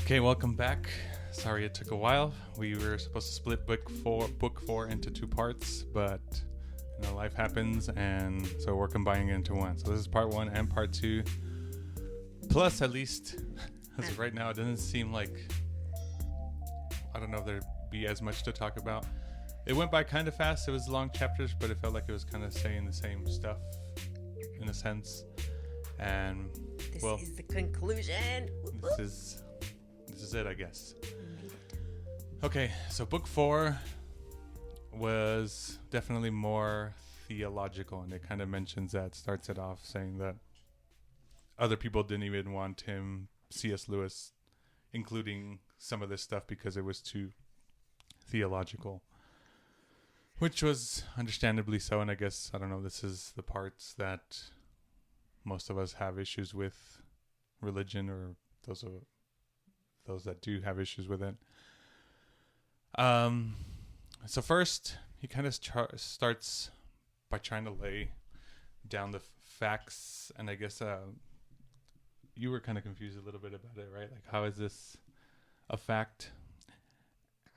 Okay, welcome back. Sorry it took a while. We were supposed to split book four into two parts, but life happens, and so we're combining it into one. So this is part one and part two. Plus, at least as of right now, it doesn't seem like, I don't know if there'd be as much to talk about. It went by kind of fast. It was long chapters, but it felt like it was kind of saying the same stuff in a sense. And this is the conclusion. This is it, I guess. Okay, so book 4 was definitely more theological, and it kind of mentions that, starts it off saying that other people didn't even want him, C.S. Lewis, including some of this stuff because it was too theological, which was understandably so. And I guess, I don't know, this is the parts that most of us have issues with religion, or those that do have issues with it. So first, he kind of starts by trying to lay down the facts, and I guess you were kind of confused a little bit about it, right? Like, how is this a fact?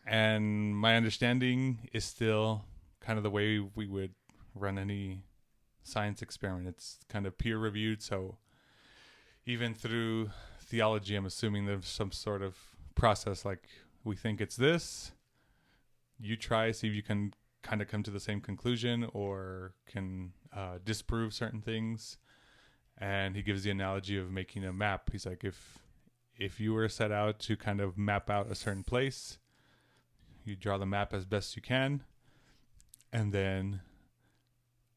And my understanding is still kind of the way we would run any science experiment. It's kind of peer-reviewed, so even through theology, I'm assuming there's some sort of process, like, we think it's this, you try, see if you can kind of come to the same conclusion or can disprove certain things. And he gives the analogy of making a map. He's like, if you were set out to kind of map out a certain place, you draw the map as best you can, and then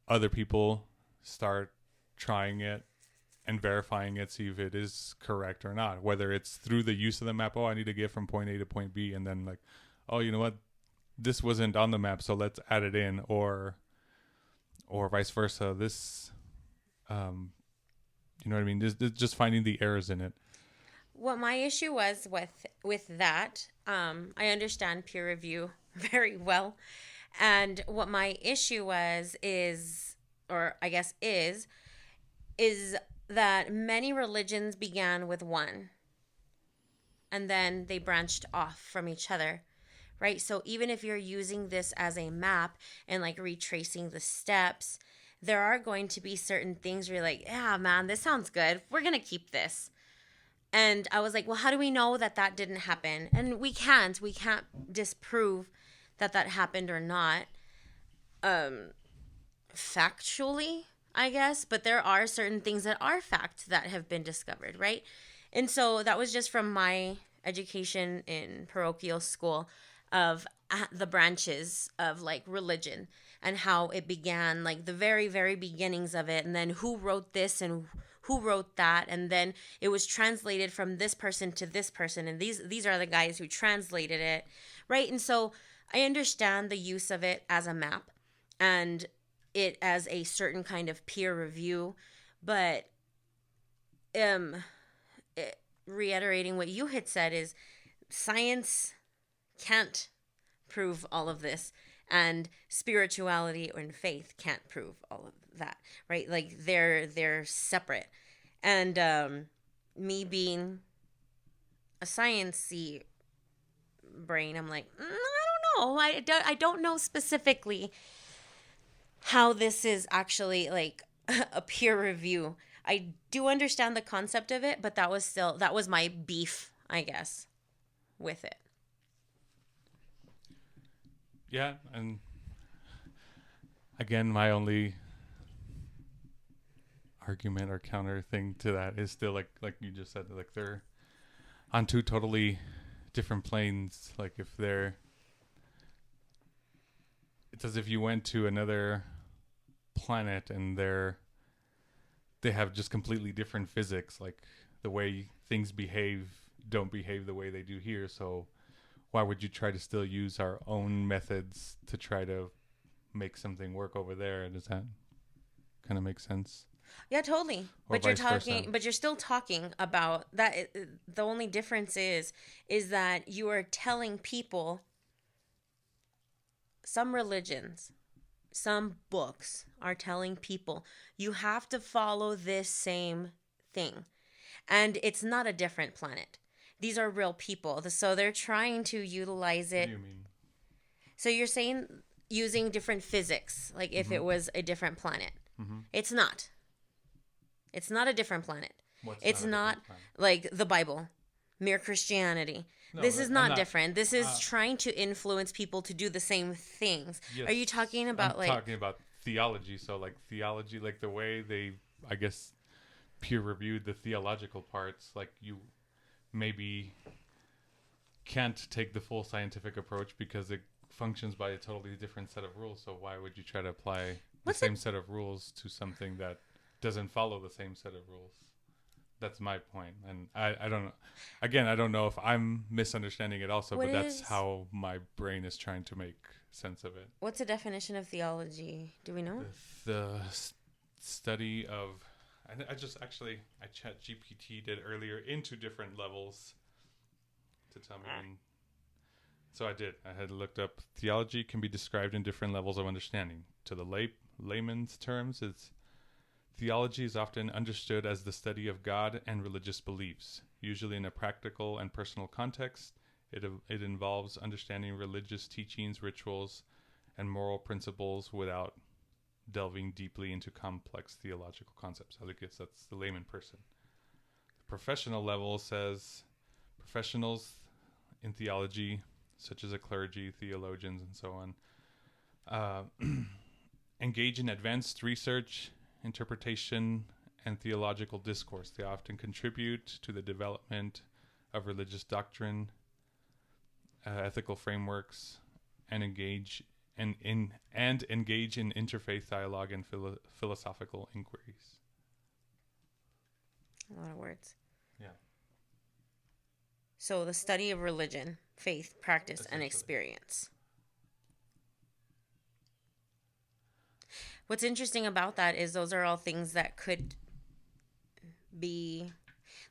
other people start trying it and verifying it, see if it is correct or not, whether it's through the use of the map. Oh, I need to get from point A to point B, and then like, oh, you know what, this wasn't on the map, so let's add it in, or vice versa. This, you know what I mean? This just finding the errors in it. What my issue was with that, I understand peer review very well, and what my issue is that many religions began with one, and then they branched off from each other, right? So even if you're using this as a map and like retracing the steps, there are going to be certain things where you're like, yeah, man, this sounds good. We're going to keep this. And I was like, well, how do we know that didn't happen? And we can't disprove that happened or not. Factually, I guess, but there are certain things that are facts that have been discovered, right? And so that was just from my education in parochial school of the branches of like religion and how it began, like the very, very beginnings of it, and then who wrote this and who wrote that, and then it was translated from this person to this person, and these are the guys who translated it, right? And so I understand the use of it as a map and it as a certain kind of peer review, but reiterating what you had said is science can't prove all of this, and spirituality and faith can't prove all of that, right? Like they're separate. And me being a sciencey brain, I'm like, I don't know. I don't know specifically how this is actually like a peer review. I do understand the concept of it, but that was my beef, I guess, with it. Yeah, and again, my only argument or counter thing to that is still like you just said, like they're on two totally different planes. Like if it's as if you went to another planet and they have just completely different physics. Like the way things don't behave the way they do here. So why would you try to still use our own methods to try to make something work over there? Does that kind of make sense? Yeah, totally. Or but you're versa. but you're still talking about that. The only difference is that you are telling people, some religions, some books are telling people you have to follow this same thing. And it's not a different planet. these are real people. So they're trying to utilize What do it. you mean? So you're saying using different physics, like if Mm-hmm. it was a different planet. Mm-hmm. It's not. It's not a different planet. What's It's not a not different planet? like the Bible, mere Christianity. No, This is I'm not not. different. This is trying to influence people to do the same things. Yes, Are you talking I'm about like talking about theology. So like theology, like the way they, I guess, peer reviewed the theological parts. Like you maybe can't take the full scientific approach because it functions by a totally different set of rules. So why would you try to apply the What's same set of rules to something that doesn't follow the same set of rules? That's my point. And I don't know. Again, I don't know if I'm misunderstanding it also, What but that's is- how my brain is trying to make sense of it. what's a definition of theology? Do we know? The study of, I just actually, I chat GPT did earlier into different levels to tell me when. So I did. I had looked up theology can be described in different levels of understanding. To the layman's terms, theology is often understood as the study of God and religious beliefs, usually in a practical and personal context. It involves understanding religious teachings, rituals, and moral principles without delving deeply into complex theological concepts. I guess that's the layman person. The professional level says professionals in theology, such as a clergy, theologians, and so on, engage in advanced research, interpretation, and theological discourse. They often contribute to the development of religious doctrine, ethical frameworks, and engage in interfaith dialogue and philosophical inquiries. A lot of words. Yeah. So the study of religion, faith, practice, and Essentially. experience. What's interesting about that is those are all things that could be,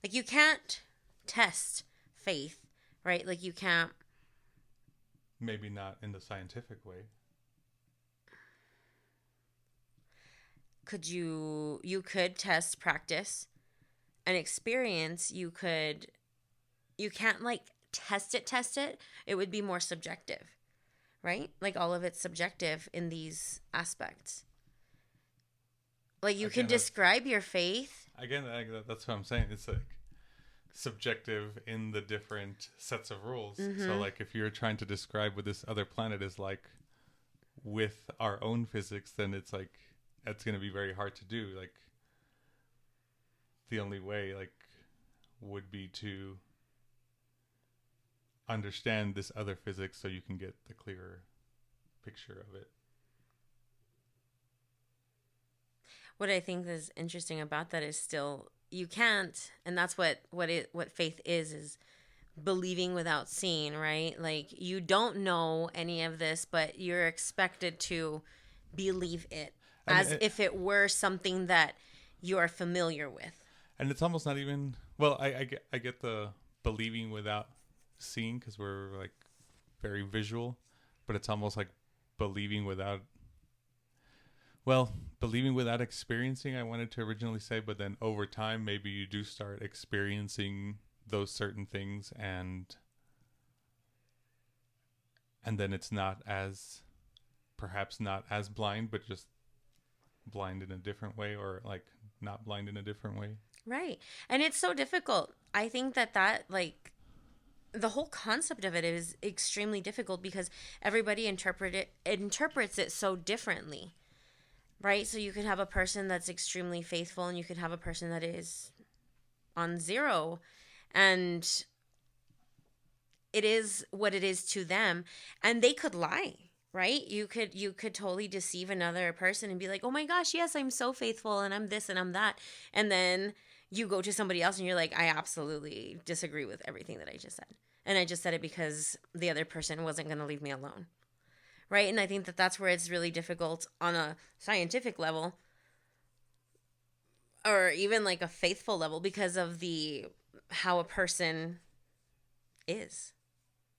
like, you can't test faith, right? Like you can't. Maybe not in the scientific way. You could test practice and experience. You can't like test it. It would be more subjective, right? Like all of it's subjective in these aspects. Like you can describe your faith. Again, that's what I'm saying. It's like subjective in the different sets of rules. Mm-hmm. So like if you're trying to describe what this other planet is like with our own physics, then it's like that's going to be very hard to do. Like the only way like would be to understand this other physics so you can get the clearer picture of it. What I think is interesting about that is still you can't, and that's what faith is believing without seeing, right? Like you don't know any of this, but you're expected to believe it as if it were something that you are familiar with. And it's almost not even, well, I get the believing without seeing because we're like very visual, but it's almost like believing without experiencing, I wanted to originally say, but then over time, maybe you do start experiencing those certain things and then it's perhaps not as blind, but just blind in a different way, or like not blind in a different way. Right. And it's so difficult. I think that like the whole concept of it is extremely difficult because everybody interprets it so differently. Right? So you could have a person that's extremely faithful and you could have a person that is on zero, and it is what it is to them, and they could lie, right? You could totally deceive another person and be like, "Oh my gosh, yes, I'm so faithful and I'm this and I'm that." And then you go to somebody else and you're like, "I absolutely disagree with everything that I just said." And I just said it because the other person wasn't going to leave me alone. Right? And I think that that's where it's really difficult on a scientific level or even like a faithful level because of how a person is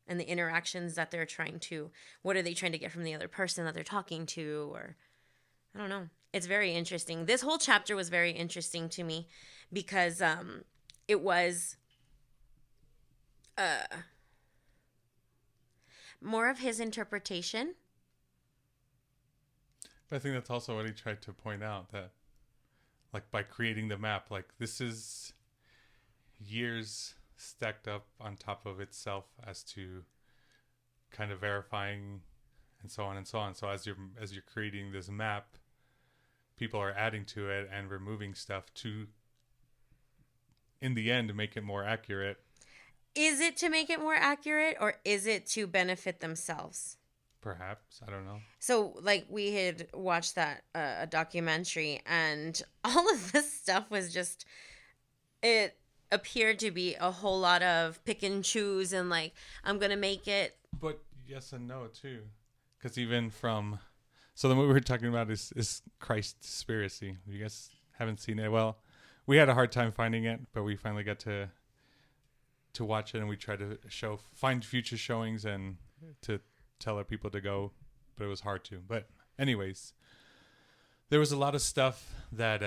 and the interactions that they're what are they trying to get from the other person that they're talking to, or I don't know. It's very interesting. This whole chapter was very interesting to me because it was More of his interpretation. But I think that's also what he tried to point out, that like by creating the map, like this is years stacked up on top of itself as to kind of verifying and so on and so on. So as you're creating this map, people are adding to it and removing stuff to, in the end, make it more accurate. Is it to make it more accurate, or is it to benefit themselves? Perhaps, I don't know. So, like, we had watched that a documentary, and all of this stuff was just, it appeared to be a whole lot of pick and choose, and like, I'm gonna make it. But yes and no too, because even from, so the movie we're talking about is Christspiracy. You guys haven't seen it? Well, we had a hard time finding it, but we finally got to watch it, and we tried to find future showings and to tell our people to go, but it was hard to. But anyways, there was a lot of stuff that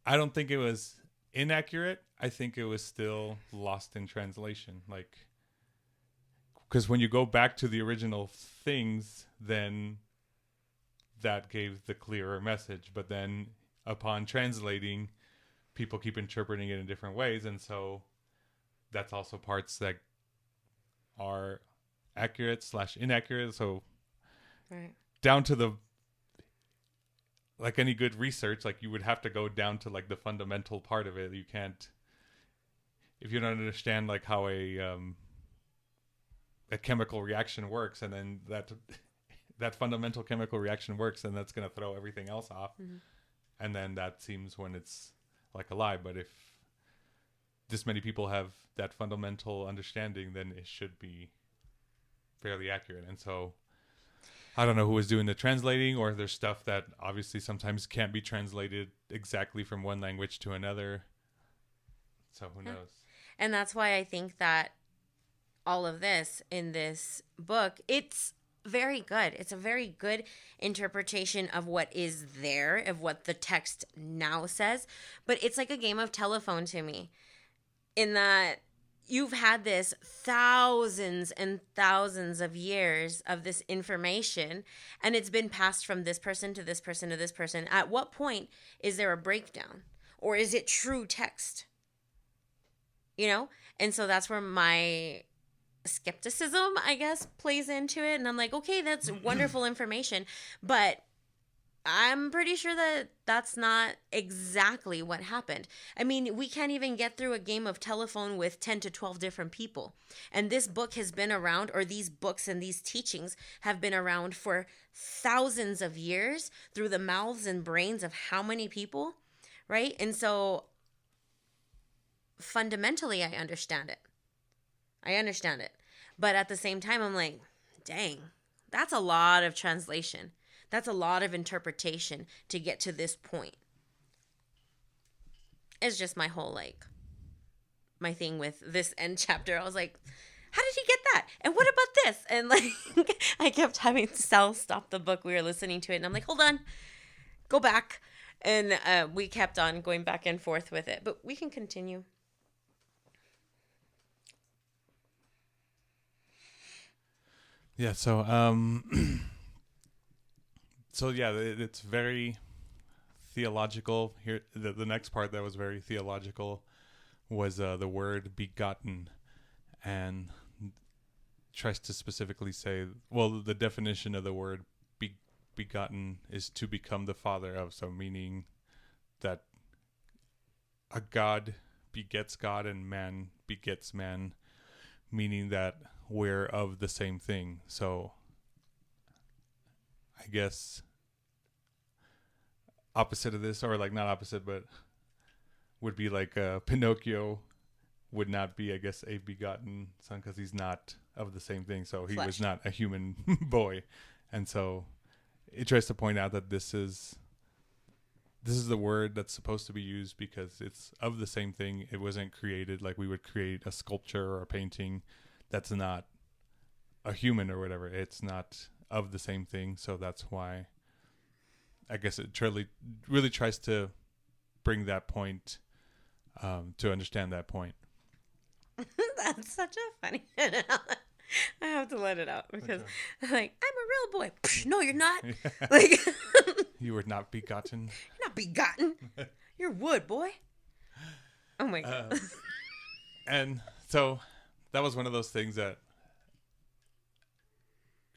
I don't think it was inaccurate. I think it was still lost in translation. Like, because when you go back to the original things, then that gave the clearer message. But then upon translating, people keep interpreting it in different ways. And so that's also parts that are accurate/inaccurate. So Right. down to the, like any good research, like you would have to go down to like the fundamental part of it. You can't, if you don't understand like how a chemical reaction works, and then that fundamental chemical reaction works, and that's going to throw everything else off. Mm-hmm. And then that seems when it's like a lie. But if this many people have that fundamental understanding, then it should be fairly accurate. And so I don't know who was doing the translating, or there's stuff that obviously sometimes can't be translated exactly from one language to another. So who knows? And that's why I think that all of this in this book, it's very good. It's a very good interpretation of what is there, of what the text now says. But it's like a game of telephone to me, in that you've had this thousands and thousands of years of this information, and it's been passed from this person to this person to this person. At what point is there a breakdown? Or is it true text? You know? And so that's where my skepticism, I guess, plays into it. And I'm like, okay, that's wonderful information, but I'm pretty sure that that's not exactly what happened. I mean, we can't even get through a game of telephone with 10 to 12 different people. And this book has been around, or these books and these teachings have been around for thousands of years through the mouths and brains of how many people, right? And so fundamentally, I understand it. But at the same time, I'm like, dang, that's a lot of translation. That's a lot of interpretation to get to this point. It's just my whole, like, my thing with this end chapter. I was like, how did he get that? And what about this? And, like, I kept having Sal stop the book. We were listening to it, and I'm like, hold on, go back. And we kept on going back and forth with it. But we can continue. Yeah, so so yeah, it's very theological. Here, the next part that was very theological was the word begotten, and tries to specifically say, well, the definition of the word begotten is to become the father of. So meaning that a God begets God and man begets man, meaning that we're of the same thing. So I guess opposite of this, or like not opposite, but would be like Pinocchio would not be, I guess, a begotten son, because he's not of the same thing. So he Flesh. was not a human boy. And so it tries to point out that this is the word that's supposed to be used because it's of the same thing. It wasn't created like we would create a sculpture or a painting that's not a human or whatever. It's not of the same thing. So that's why I guess it really tries to bring that point, to understand that point. That's such a funny I have to let it out because like I'm a real boy. Psh, no, you're not. Yeah. Like You were not begotten. you're not begotten. You're wood, boy. Oh my god. And so that was one of those things that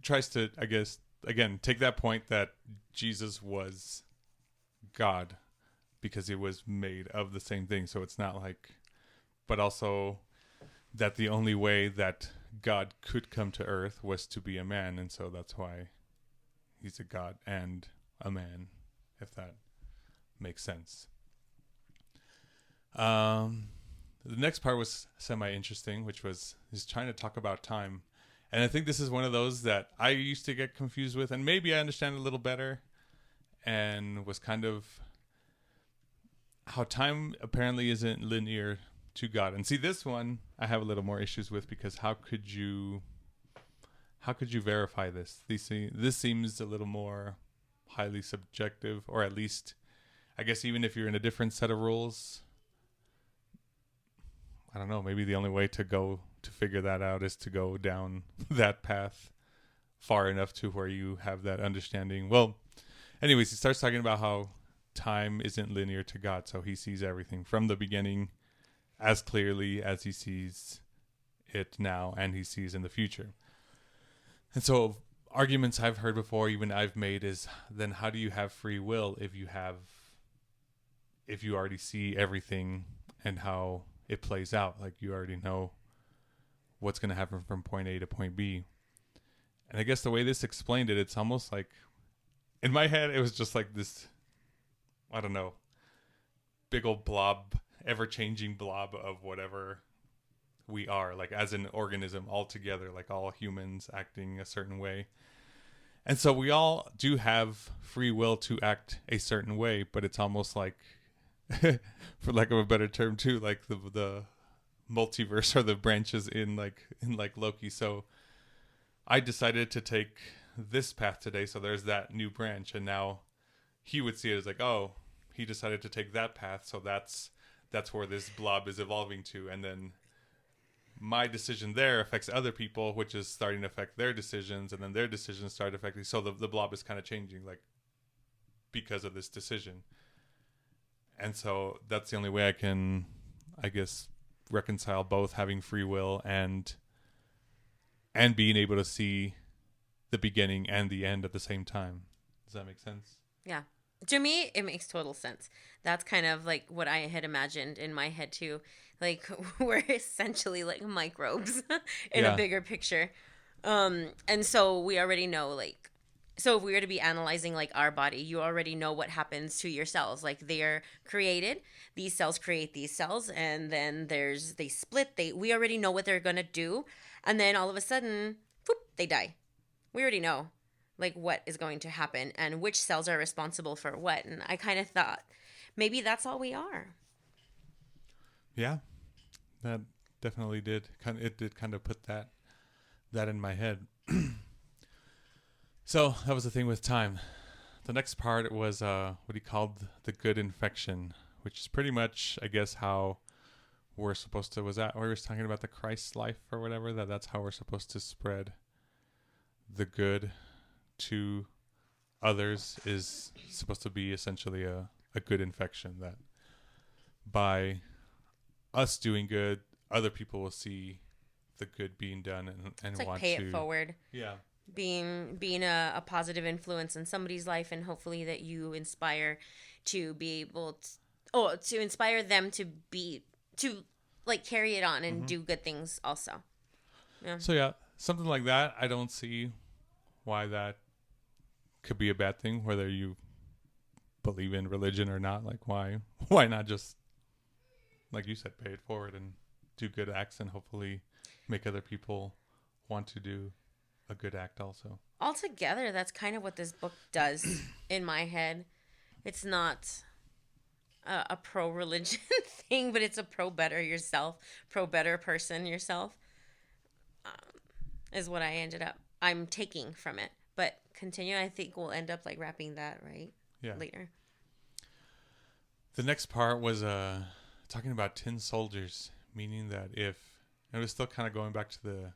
tries to, I guess, again, take that point that Jesus was God because he was made of the same thing. So it's not like, but also that the only way that God could come to earth was to be a man. And so that's why he's a God and a man, if that makes sense. The next part was semi-interesting, which was he's trying to talk about time. And I think this is one of those that I used to get confused with, and maybe I understand a little better, and was kind of how time apparently isn't linear to God. And see, this one I have a little more issues with because how could you verify this? This seems a little more highly subjective, or at least, I guess even if you're in a different set of rules, I don't know, maybe the only way to figure that out is to go down that path far enough to where you have that understanding. Well, anyways, he starts talking about how time isn't linear to God, so he sees everything from the beginning as clearly as he sees it now and he sees in the future. And so arguments I've heard before, even I've made, is then how do you have free will if you already see everything and how it plays out? Like you already know what's going to happen from point A to point B. And I guess the way this explained it, it's almost like in my head, it was just like this, I don't know, big old blob, ever-changing blob of whatever we are, like as an organism all together, like all humans acting a certain way. And so we all do have free will to act a certain way, but it's almost like, for lack of a better term too, like the multiverse or the branches in Loki. So I decided to take this path today, so there's that new branch, and now he would see it as like, oh, he decided to take that path, so that's where this blob is evolving to, and then my decision there affects other people, which is starting to affect their decisions, and then their decisions start affecting. So the blob is kind of changing, like because of this decision. And so that's the only way I can, I guess, reconcile both having free will and being able to see the beginning and the end at the same time. Does that make sense? Yeah. To me, it makes total sense. That's kind of like what I had imagined in my head too. Like we're essentially like microbes in a bigger picture. And so we already know, like, so if we were to be analyzing like our body, you already know what happens to your cells. Like they're created, these cells create these cells, and then they split. We already know what they're gonna do, and then all of a sudden, whoop, they die. We already know like what is going to happen and which cells are responsible for what. And I kind of thought maybe that's all we are. Yeah, that definitely did. It did kind of put that in my head. So that was the thing with time. The next part was what he called the good infection, which is pretty much, I guess, how we're supposed to. Was that where he was talking about the Christ life or whatever? That's how we're supposed to spread the good to others, is supposed to be essentially a good infection, that by us doing good, other people will see the good being done and It's like want pay to it forward. Yeah. Being a positive influence in somebody's life, and hopefully that you inspire to be able to inspire them to like carry it on and do good things also. Yeah. So yeah, something like that. I don't see why that could be a bad thing, whether you believe in religion or not. Like why not just, like you said, pay it forward and do good acts and hopefully make other people want to do a good act also. Altogether, that's kind of what this book does in my head. It's not a pro-religion thing, but it's a pro-better yourself, pro-better person yourself, is what I'm taking from it. But continue, I think we'll end up like wrapping that, right? Yeah. Later. The next part was talking about tin soldiers, meaning that if it was still kind of going back to the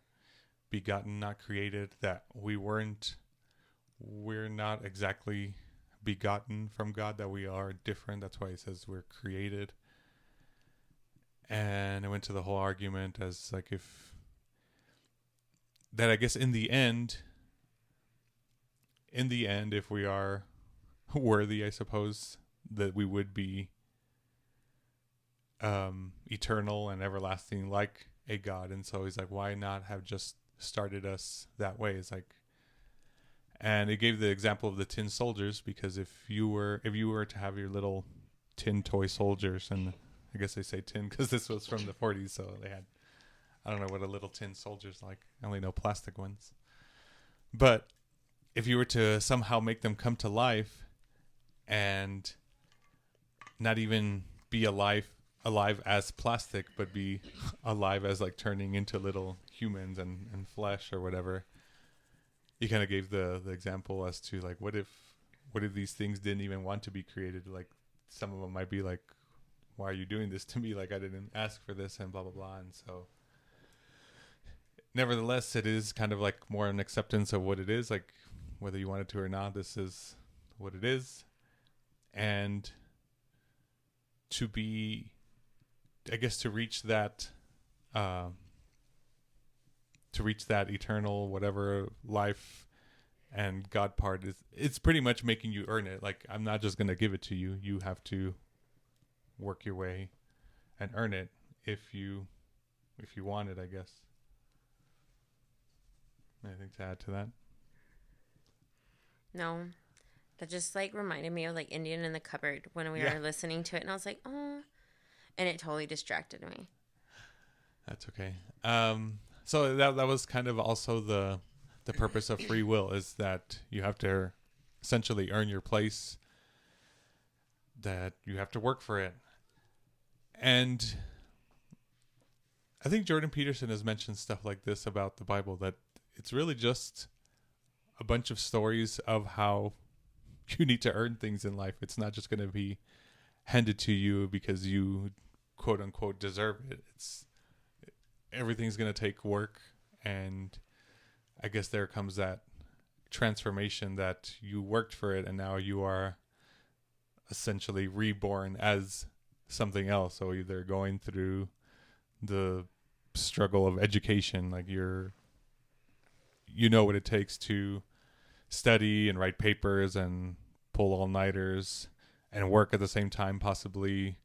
begotten, not created, that we're not exactly begotten from God, that we are different. That's why he says we're created. And I went to the whole argument as like that I guess in the end, if we are worthy, I suppose, that we would be eternal and everlasting like a God. And so he's like, why not have just started us that way? It's like, and it gave the example of the tin soldiers, because if you were to have your little tin toy soldiers, and I guess they say tin because this was from the 40s, so they had, I don't know what a little tin soldier's like. I only know plastic ones. But if you were to somehow make them come to life and not even be alive as plastic, but be alive as like turning into little humans and flesh or whatever, he kind of gave the example as to like, what if these things didn't even want to be created? Like, some of them might be like, why are you doing this to me? Like, I didn't ask for this, and blah blah blah. And so nevertheless, it is kind of like more an acceptance of what it is, like whether you want it to or not, this is what it is. And to be, I guess, to reach that eternal whatever life and God part, it's pretty much making you earn it. Like, I'm not just going to give it to you. You have to work your way and earn it if you want it, I guess. Anything to add to that? No. That just like reminded me of like Indian in the Cupboard when we were listening to it, and I was like, oh, and it totally distracted me. That's okay. So that was kind of also the purpose of free will, is that you have to essentially earn your place, that you have to work for it. And I think Jordan Peterson has mentioned stuff like this about the Bible, that it's really just a bunch of stories of how you need to earn things in life. It's not just going to be handed to you because you quote unquote deserve it. Everything's going to take work, and I guess there comes that transformation that you worked for it, and now you are essentially reborn as something else. So either going through the struggle of education, like you know what it takes to study and write papers and pull all-nighters and work at the same time, possibly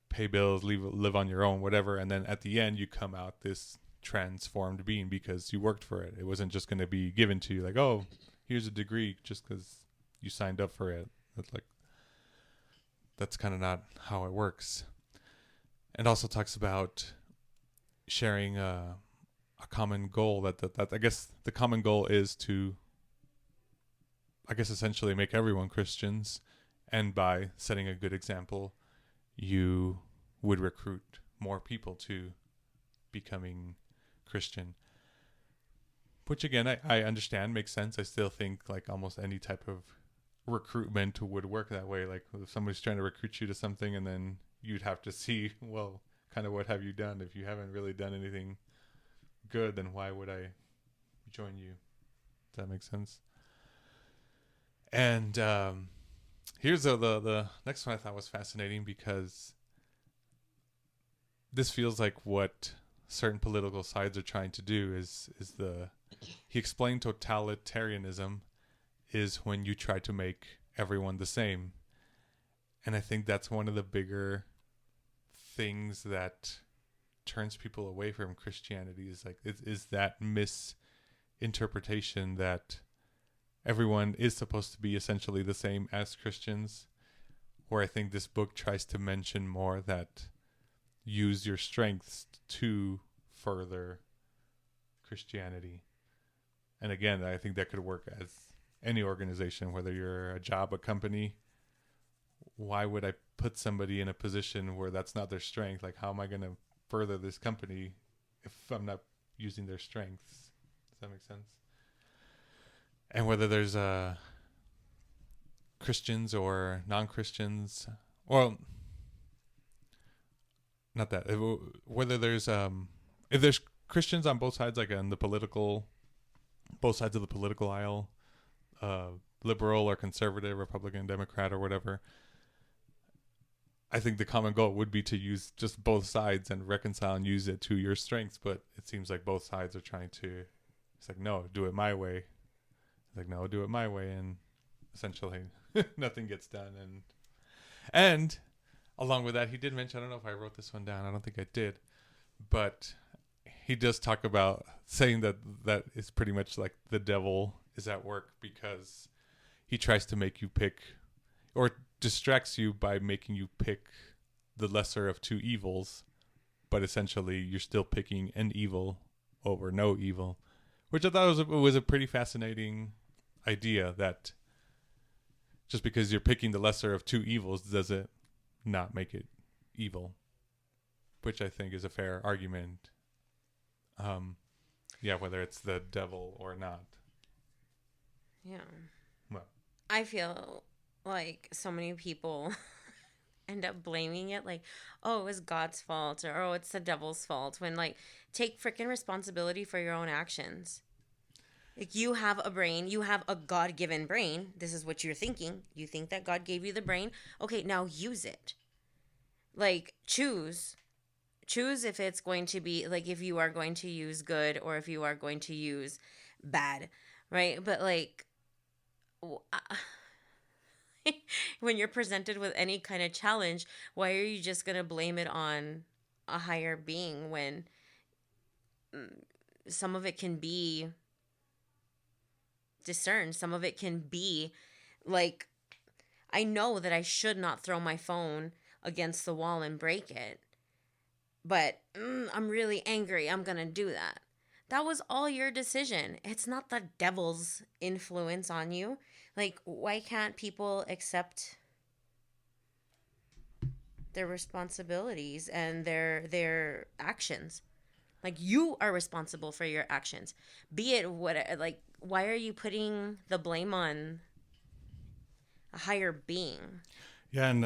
pay bills, live on your own, whatever. And then at the end, you come out this transformed being because you worked for it. It wasn't just going to be given to you like, oh, here's a degree just because you signed up for it. That's kind of not how it works. And also talks about sharing a common goal, that I guess the common goal is to, I guess, essentially make everyone Christians. And by setting a good example, you would recruit more people to becoming Christian. Which again, I understand, makes sense. I still think like almost any type of recruitment would work that way. Like if somebody's trying to recruit you to something, and then you'd have to see, well, kind of what have you done? If you haven't really done anything good, then why would I join you? Does that make sense? And here's the next one I thought was fascinating, because this feels like what certain political sides are trying to do he explained totalitarianism is when you try to make everyone the same. And I think that's one of the bigger things that turns people away from Christianity, is that misinterpretation that everyone is supposed to be essentially the same as Christians, where I think this book tries to mention more that use your strengths to further Christianity. And again, I think that could work as any organization, whether you're a job, a company. Why would I put somebody in a position where that's not their strength? Like, how am I going to further this company if I'm not using their strengths? Does that make sense? And whether there's Christians or non-Christians, well, not that, whether there's if there's Christians on both sides, like on the political, both sides of the political aisle, liberal or conservative, Republican, Democrat, or whatever, I think the common goal would be to use just both sides and reconcile and use it to your strengths. But it seems like both sides are trying to, it's like, no, do it my way. It's like, no, do it my way. And essentially nothing gets done. And along with that, he did mention, I don't know if I wrote this one down. I don't think I did. But he does talk about saying that is pretty much like the devil is at work because he tries to make you pick or distracts you by making you pick the lesser of two evils, but essentially you're still picking an evil over no evil, which I thought was a pretty fascinating idea, that just because you're picking the lesser of two evils does it not make it evil, which I think is a fair argument. Yeah, whether it's the devil or not. Yeah. Well, I feel like so many people end up blaming it like, oh, it was God's fault, or oh, it's the devil's fault, when like, take freaking responsibility for your own actions. Like, you have a brain, you have a God-given brain. This is what you're thinking. You think that God gave you the brain. Okay, now use it. Like, choose if it's going to be like, if you are going to use good or if you are going to use bad, right? But like, when you're presented with any kind of challenge, why are you just going to blame it on a higher being when some of it can be discerned? Some of it can be like, I know that I should not throw my phone against the wall and break it, but I'm really angry. I'm going to do that. That was all your decision. It's not the devil's influence on you. Like, why can't people accept their responsibilities and their actions? Like, you are responsible for your actions. Be it what, like, why are you putting the blame on a higher being? yeah, and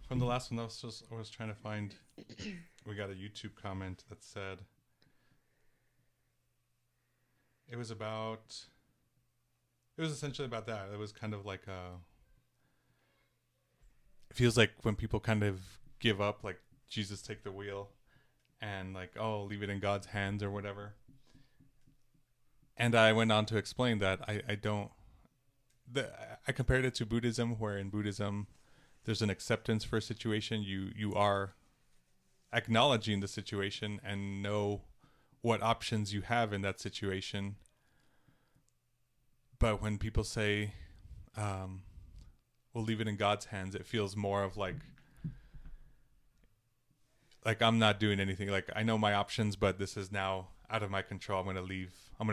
from the last one, I was trying to find. We got a YouTube comment that said it was essentially about that. It was kind of like it feels like when people kind of give up, like, Jesus, take the wheel, and like, oh, leave it in God's hands or whatever. And I went on to explain that I compared it to Buddhism, where in Buddhism there's an acceptance for a situation. You are acknowledging the situation and know what options you have in that situation. But when people say, we'll leave it in God's hands, it feels more of like I'm not doing anything. Like, I know my options, but this is now out of my control. I'm going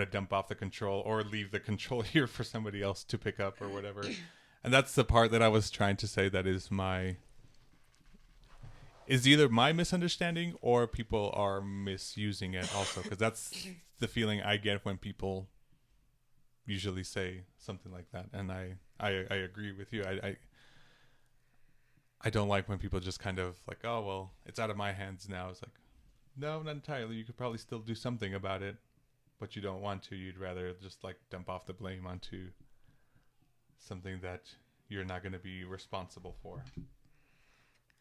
to dump off the control or leave the control here for somebody else to pick up or whatever. And that's the part that I was trying to say that is either my misunderstanding or people are misusing it also, because that's the feeling I get when people usually say something like that. And I agree with you. I don't like when people just kind of like, oh, well, it's out of my hands now. It's like, no, not entirely. You could probably still do something about it, but you don't want to. You'd rather just like dump off the blame onto something that you're not going to be responsible for.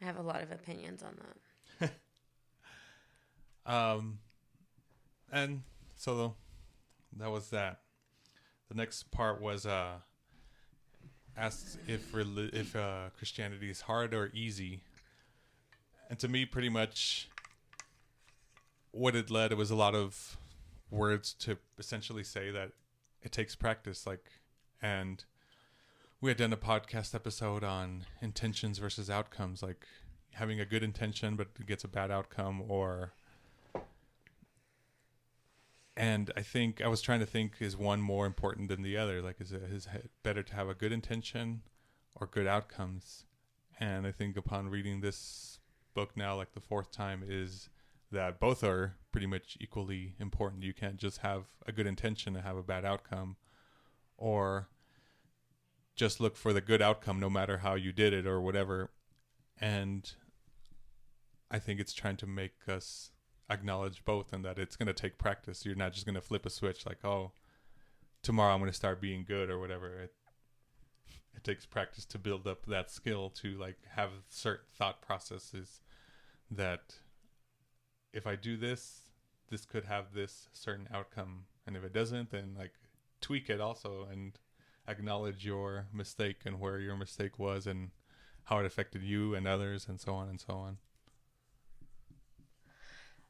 I have a lot of opinions on that. And so that was that. The next part was asked if Christianity is hard or easy. And to me, pretty much what it led, it was a lot of words to essentially say that it takes practice. And we had done a podcast episode on intentions versus outcomes, like having a good intention but it gets a bad outcome, and I think I was trying to think, is one more important than the other? Like, is it better to have a good intention or good outcomes? And I think upon reading this book now, like the fourth time, is that both are pretty much equally important. You can't just have a good intention and have a bad outcome, or just look for the good outcome no matter how you did it or whatever. And I think it's trying to make us acknowledge both, and that it's going to take practice. You're not just going to flip a switch like, oh, tomorrow I'm going to start being good or whatever. It takes practice to build up that skill to like have certain thought processes that if I do this, this could have this certain outcome. And if it doesn't, then like tweak it also and acknowledge your mistake and where your mistake was and how it affected you and others and so on and so on.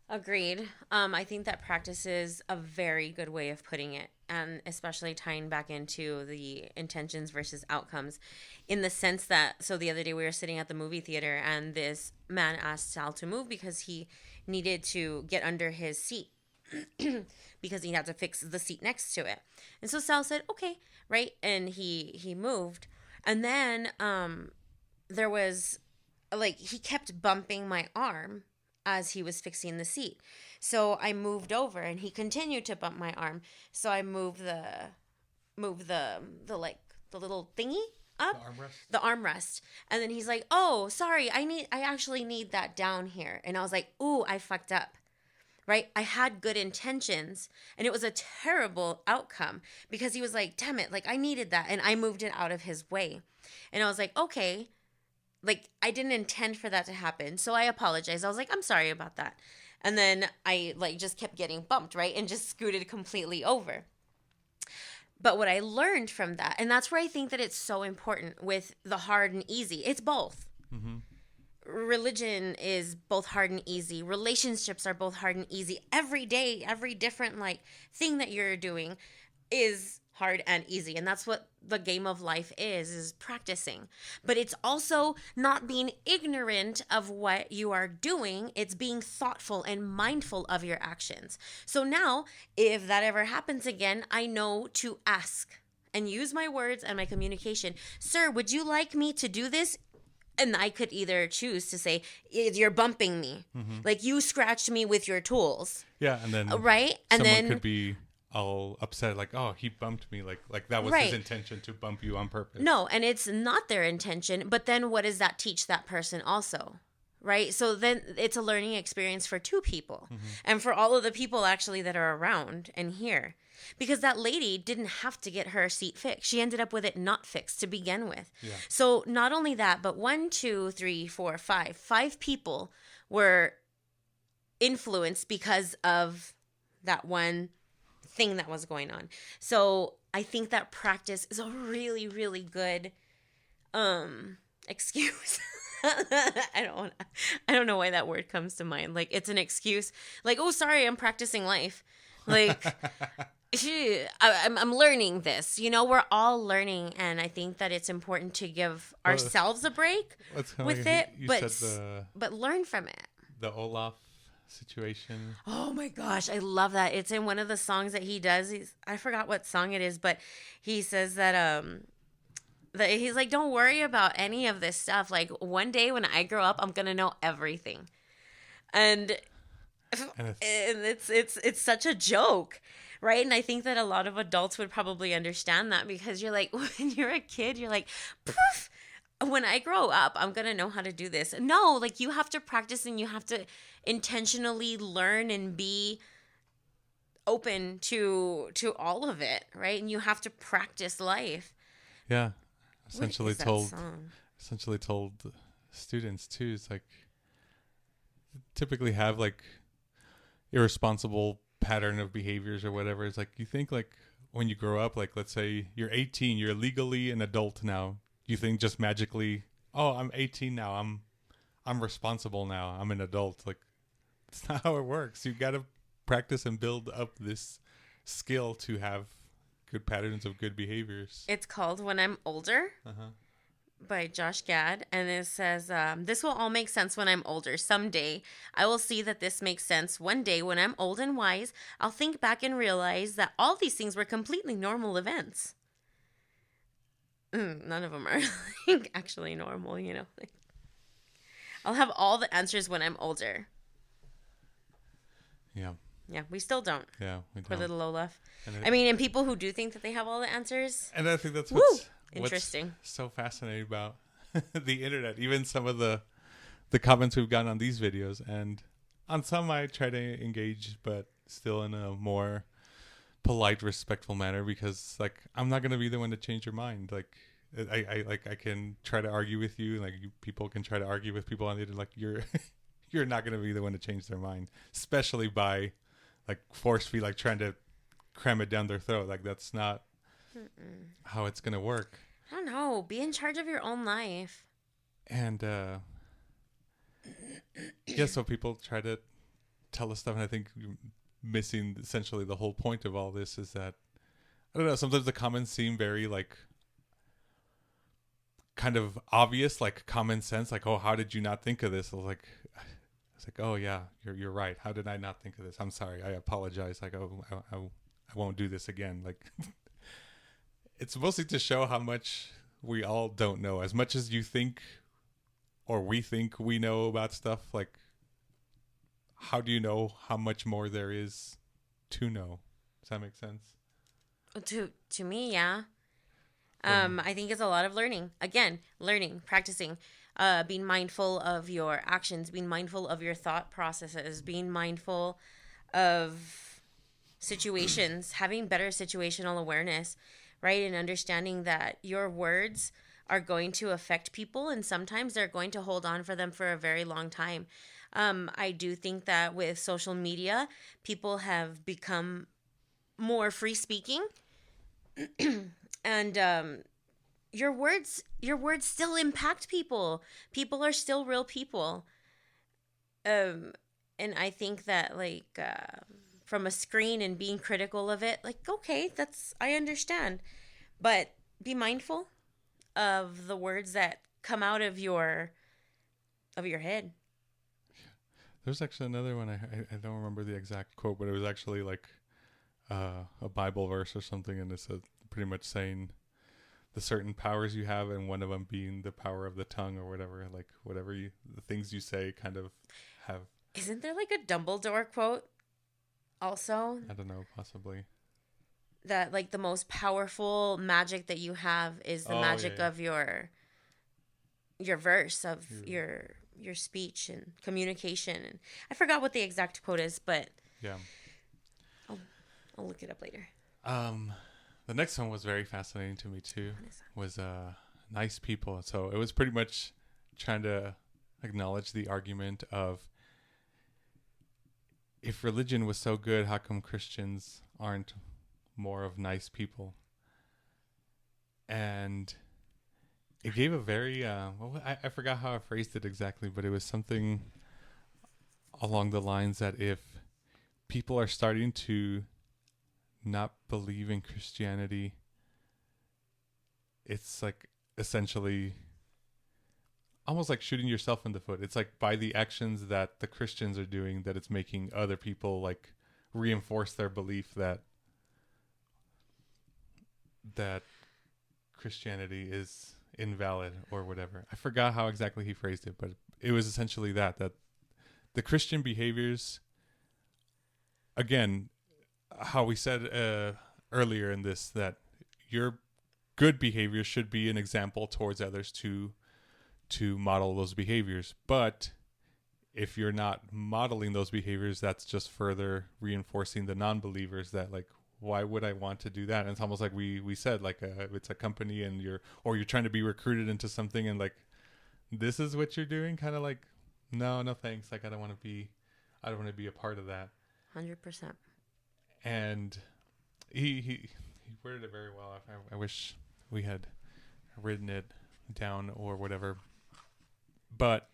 Agreed. I think that practice is a very good way of putting it, and especially tying back into the intentions versus outcomes, in the sense that, so the other day we were sitting at the movie theater and this man asked Sal to move because he needed to get under his seat because he had to fix the seat next to it. And so Sal said, okay, right? And he moved. And then there was, like, he kept bumping my arm as he was fixing the seat. So I moved over and he continued to bump my arm. So I moved the little thingy up, the armrest. And then he's like, "Oh, sorry. I actually need that down here." And I was like, "Ooh, I fucked up." Right? I had good intentions and it was a terrible outcome because he was like, "Damn it, like I needed that." And I moved it out of his way. And I was like, "Okay, like I didn't intend for that to happen." So I apologized. I was like, "I'm sorry about that." And then I like just kept getting bumped, right? And just scooted completely over. But what I learned from that, and that's where I think that it's so important with the hard and easy. It's both. Mm-hmm. Religion is both hard and easy. Relationships are both hard and easy. Every day, every different like thing that you're doing is hard and easy. And that's what the game of life is practicing. But it's also not being ignorant of what you are doing. It's being thoughtful and mindful of your actions. So now, if that ever happens again, I know to ask and use my words and my communication. "Sir, would you like me to do this?" And I could either choose to say, "You're bumping me. Mm-hmm. Like you scratched me with your tools." Yeah. And then right. And someone then could be all upset, like, "Oh, he bumped me," like that was his intention to bump you on purpose. No, and it's not their intention, but then what does that teach that person also? Right? So then it's a learning experience for two people, mm-hmm. and for all of the people actually that are around and here. Because that lady didn't have to get her seat fixed. She ended up with it not fixed to begin with. Yeah. So not only that, but 1, 2, 3, 4, 5. 5 people were influenced because of that one thing that was going on. So I think that practice is a really, really good excuse. I don't know why that word comes to mind. Like it's an excuse. Like, "Oh, sorry, I'm practicing life." Like I'm learning this. You know, we're all learning, and I think that it's important to give ourselves a break with it, but learn from it. The Olaf situation. Oh my gosh, I love that. It's in one of the songs that he does. I forgot what song it is, but he says that he's like, "Don't worry about any of this stuff. Like one day when I grow up, I'm gonna know everything." And it's such a joke, right? And I think that a lot of adults would probably understand that, because you're like, when you're a kid, you're like, "Poof, when I grow up, I'm going to know how to do this." No, like you have to practice and you have to intentionally learn and be open to all of it, right? And you have to practice life. Yeah. Essentially told students too, it's like typically have like irresponsible pattern of behaviors or whatever. It's like, you think like when you grow up, like let's say you're 18, you're legally an adult now. You think just magically, "Oh, I'm 18 now. I'm responsible now. I'm an adult." Like that's not how it works. You got to practice and build up this skill to have good patterns of good behaviors. It's called When I'm Older. By Josh Gad, and it says, "This will all make sense when I'm older. Someday, I will see that this makes sense. One day, when I'm old and wise, I'll think back and realize that all these things were completely normal events." None of them are like, actually normal, you know. Like, I'll have all the answers when I'm older. Yeah. Yeah, we still don't. Yeah, we don't. For little Olaf. And people who do think that they have all the answers. And I think that's interesting. What's so fascinating about the internet. Even some of the comments we've gotten on these videos, and on some I try to engage, but still in a more polite, respectful manner, because like I'm not gonna be the one to change your mind. Like I can try to argue with you, like people can try to argue with people on the internet. Like you're not gonna be the one to change their mind, especially by like force feed, like trying to cram it down their throat. Like that's not how it's gonna work. I don't know. Be in charge of your own life. And yeah, so people try to tell us stuff, and I think missing essentially the whole point of all this is that I don't know. Sometimes the comments seem very like kind of obvious, like common sense, like, oh, how did you not think of this? I was like, oh yeah, you're right. How did I not think of this? I'm sorry. I apologize. Like, oh, I won't do this again. Like, it's mostly to show how much we all don't know. As much as you think, or we think we know about stuff, like, how do you know how much more there is to know? Does that make sense? To me, yeah. I think it's a lot of learning. Again, learning, practicing, being mindful of your actions, being mindful of your thought processes, being mindful of situations, having better situational awareness, right? And understanding that your words are going to affect people, and sometimes they're going to hold on for them for a very long time. I do think that with social media, people have become more free speaking. And your words still impact people. People are still real people. And I think that like from a screen and being critical of it, like, okay, I understand, but be mindful of the words that come out of your head. There's actually another one. I don't remember the exact quote, but it was actually like a Bible verse or something, and it's pretty much saying the certain powers you have, and one of them being the power of the tongue or whatever. Like whatever the things you say kind of have. Isn't there like a Dumbledore quote also? I don't know, possibly. That like the most powerful magic that you have is the magic of your verse, of your speech and communication. And I forgot what the exact quote is, but yeah, I'll look it up later. The next one was very fascinating to me too. Was nice people. So it was pretty much trying to acknowledge the argument of, if religion was so good, how come Christians aren't more of nice people? And it gave a very I forgot how I phrased it exactly, but it was something along the lines that if people are starting to not believe in Christianity, it's like essentially almost like shooting yourself in the foot. It's like by the actions that the Christians are doing, that it's making other people like reinforce their belief that Christianity is invalid or whatever. I forgot how exactly he phrased it, but it was essentially that the Christian behaviors, again, how we said earlier in this, that your good behavior should be an example towards others to model those behaviors. But if you're not modeling those behaviors, that's just further reinforcing the non-believers that like, why would I want to do that? And it's almost like we said, like it's a company and you're trying to be recruited into something, and like, this is what you're doing, kind of like, no thanks, like I don't want to be a part of that. 100%. And he worded it very well. I wish we had written it down or whatever. But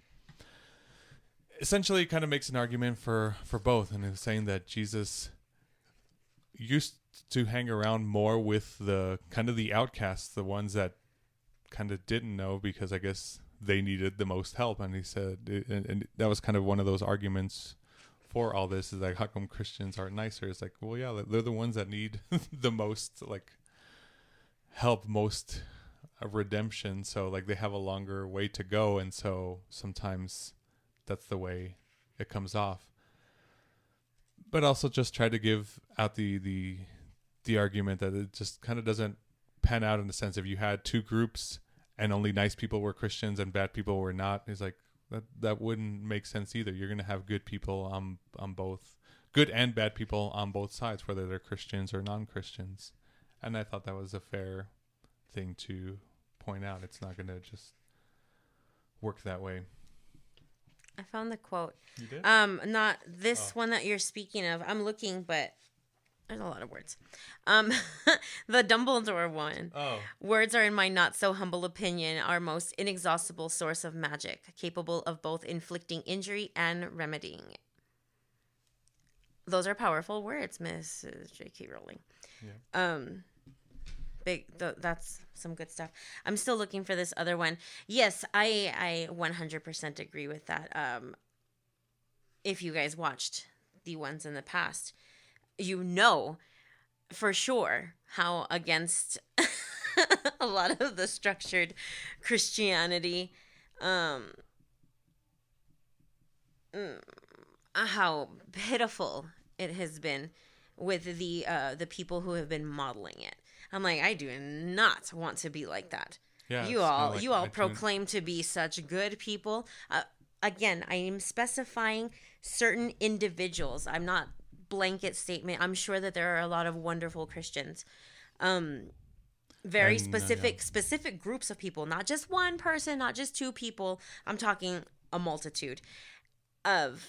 essentially it kind of makes an argument for both, and it's saying that Jesus used to hang around more with the kind of the outcasts, the ones that kind of didn't know, because I guess they needed the most help. And he said, and that was kind of one of those arguments for all this, is like, how come Christians aren't nicer? It's like, well, yeah, they're the ones that need the most like help, most redemption. So like they have a longer way to go, and so sometimes that's the way it comes off. But also just try to give out the argument that it just kind of doesn't pan out, in the sense if you had two groups and only nice people were Christians and bad people were not. It's like, That wouldn't make sense either. You're going to have good people on both, good and bad people on both sides, whether they're Christians or non-Christians. And I thought that was a fair thing to point out. It's not going to just work that way. I found the quote. You did? Not this one that you're speaking of. I'm looking, but there's a lot of words. The Dumbledore one. Oh. Words are, in my not so humble opinion, our most inexhaustible source of magic, capable of both inflicting injury and remedying it. Those are powerful words, Miss J.K. Rowling. Yeah. That's some good stuff. I'm still looking for this other one. Yes, I 100% agree with that. If you guys watched the ones in the past, you know for sure how against a lot of the structured Christianity, how pitiful it has been with the people who have been modeling it. I'm like, I do not want to be like that. Yeah, you all proclaim to be such good people. Again, I am specifying certain individuals. I'm not blanket statement. I'm sure that there are a lot of wonderful Christians. Very specific groups of people, not just one person, not just two people. I'm talking a multitude of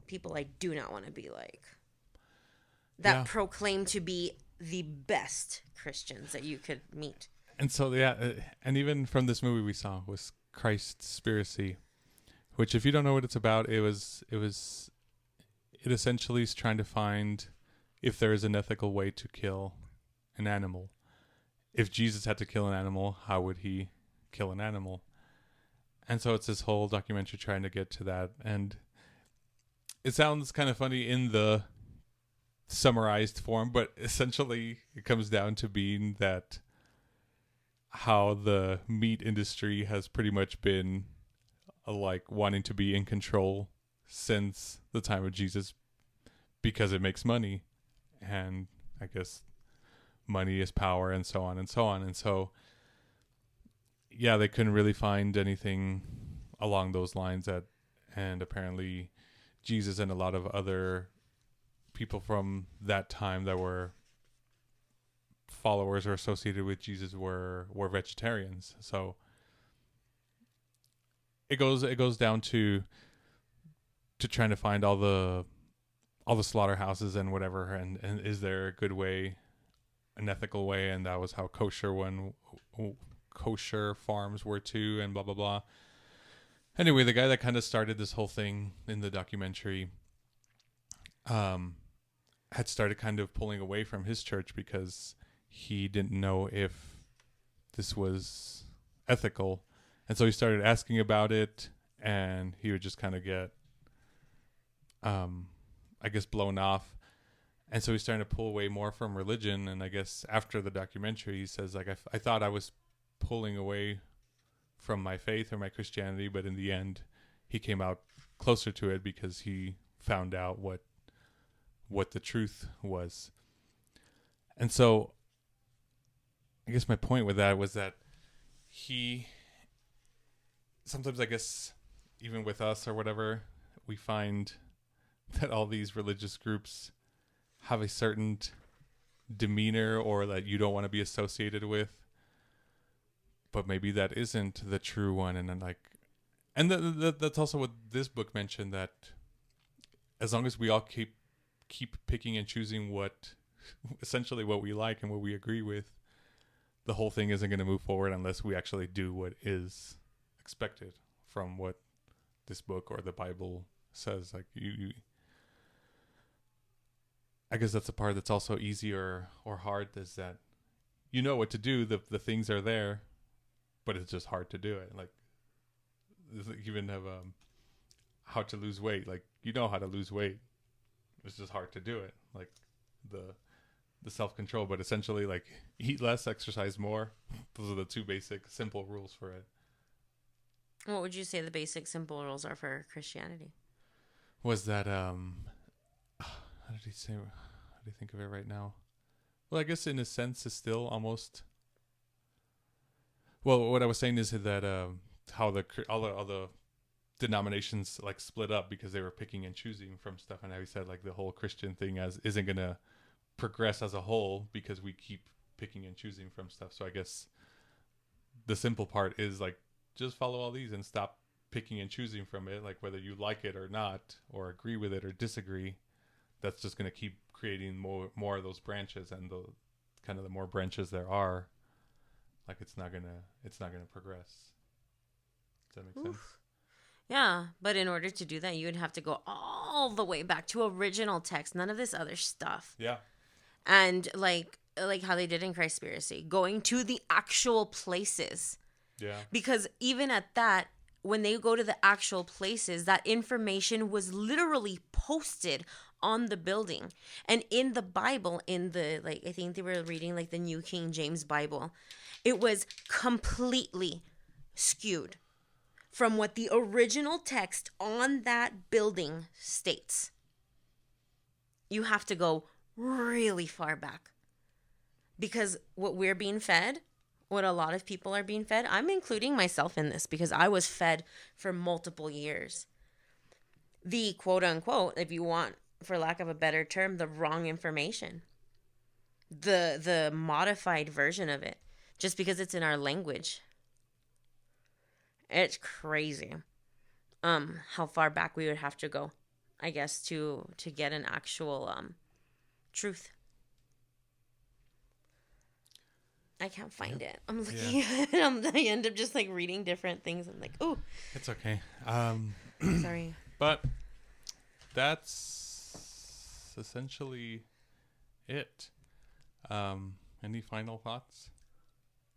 people I do not want to be like. That proclaim to be the best Christians that you could meet. And so, and even from this movie we saw was Christspiracy, which, if you don't know what it's about, it essentially is trying to find if there is an ethical way to kill an animal. If Jesus had to kill an animal, how would he kill an animal? And so it's this whole documentary trying to get to that. And it sounds kind of funny in the summarized form, but essentially it comes down to being that how the meat industry has pretty much been like wanting to be in control since the time of Jesus, because it makes money, and I guess money is power, and so on and so on. And so they couldn't really find anything along those lines, and apparently Jesus and a lot of other people from that time that were followers or associated with Jesus were vegetarians. So it goes down to trying to find all the slaughterhouses and whatever, and is there a good way, an ethical way, and that was how kosher farms were too, and blah blah blah. Anyway, the guy that kind of started this whole thing in the documentary had started kind of pulling away from his church because he didn't know if this was ethical. And so he started asking about it, and he would just kind of get, I guess, blown off. And so he's starting to pull away more from religion. And I guess after the documentary, he says, like, I thought I was pulling away from my faith or my Christianity, but in the end, he came out closer to it because he found out what the truth was. And so I guess my point with that was that he sometimes, I guess, even with us or whatever, we find that all these religious groups have a certain demeanor or that you don't want to be associated with, but maybe that isn't the true one. And then that's also what this book mentioned, that as long as we all keep picking and choosing essentially what we like and what we agree with, the whole thing isn't going to move forward unless we actually do what is expected from what this book or the Bible says. Like I guess that's the part that's also easy or hard, is that you know what to do. The things are there, but it's just hard to do it. Like, even have how to lose weight. Like, you know how to lose weight. It's just hard to do it. Like the self-control, but essentially, like, eat less, exercise more. Those are the two basic, simple rules for it. What would you say the basic, simple rules are for Christianity? Was that how did he say? How do you think of it right now? Well, I guess in a sense, it's still almost. Well, what I was saying is that how all the denominations like split up because they were picking and choosing from stuff, and how he said like the whole Christian thing as isn't gonna progress as a whole because we keep picking and choosing from stuff. So I guess the simple part is like just follow all these and stop picking and choosing from it, like whether you like it or not, or agree with it or disagree. That's just going to keep creating more of those branches, and the kind of the more branches there are, like it's not gonna progress. Does that make sense? Yeah, but in order to do that, you would have to go all the way back to original text, none of this other stuff. Yeah. And like how they did in Christspiracy, going to the actual places. Yeah. Because even at that, when they go to the actual places, that information was literally posted on the building. And in the Bible, in the, like, I think they were reading like the New King James Bible, it was completely skewed from what the original text on that building states. You have to go really far back. Because what we're being fed, what a lot of people are being fed, I'm including myself in this because I was fed for multiple years. The quote unquote, if you want, for lack of a better term, the wrong information. The modified version of it. Just because it's in our language. It's crazy. How far back we would have to go, I guess, to get an actual truth. I can't find it. I'm looking at it. I end up just like reading different things. I'm like, ooh. It's okay. Sorry. But that's essentially it. Any final thoughts?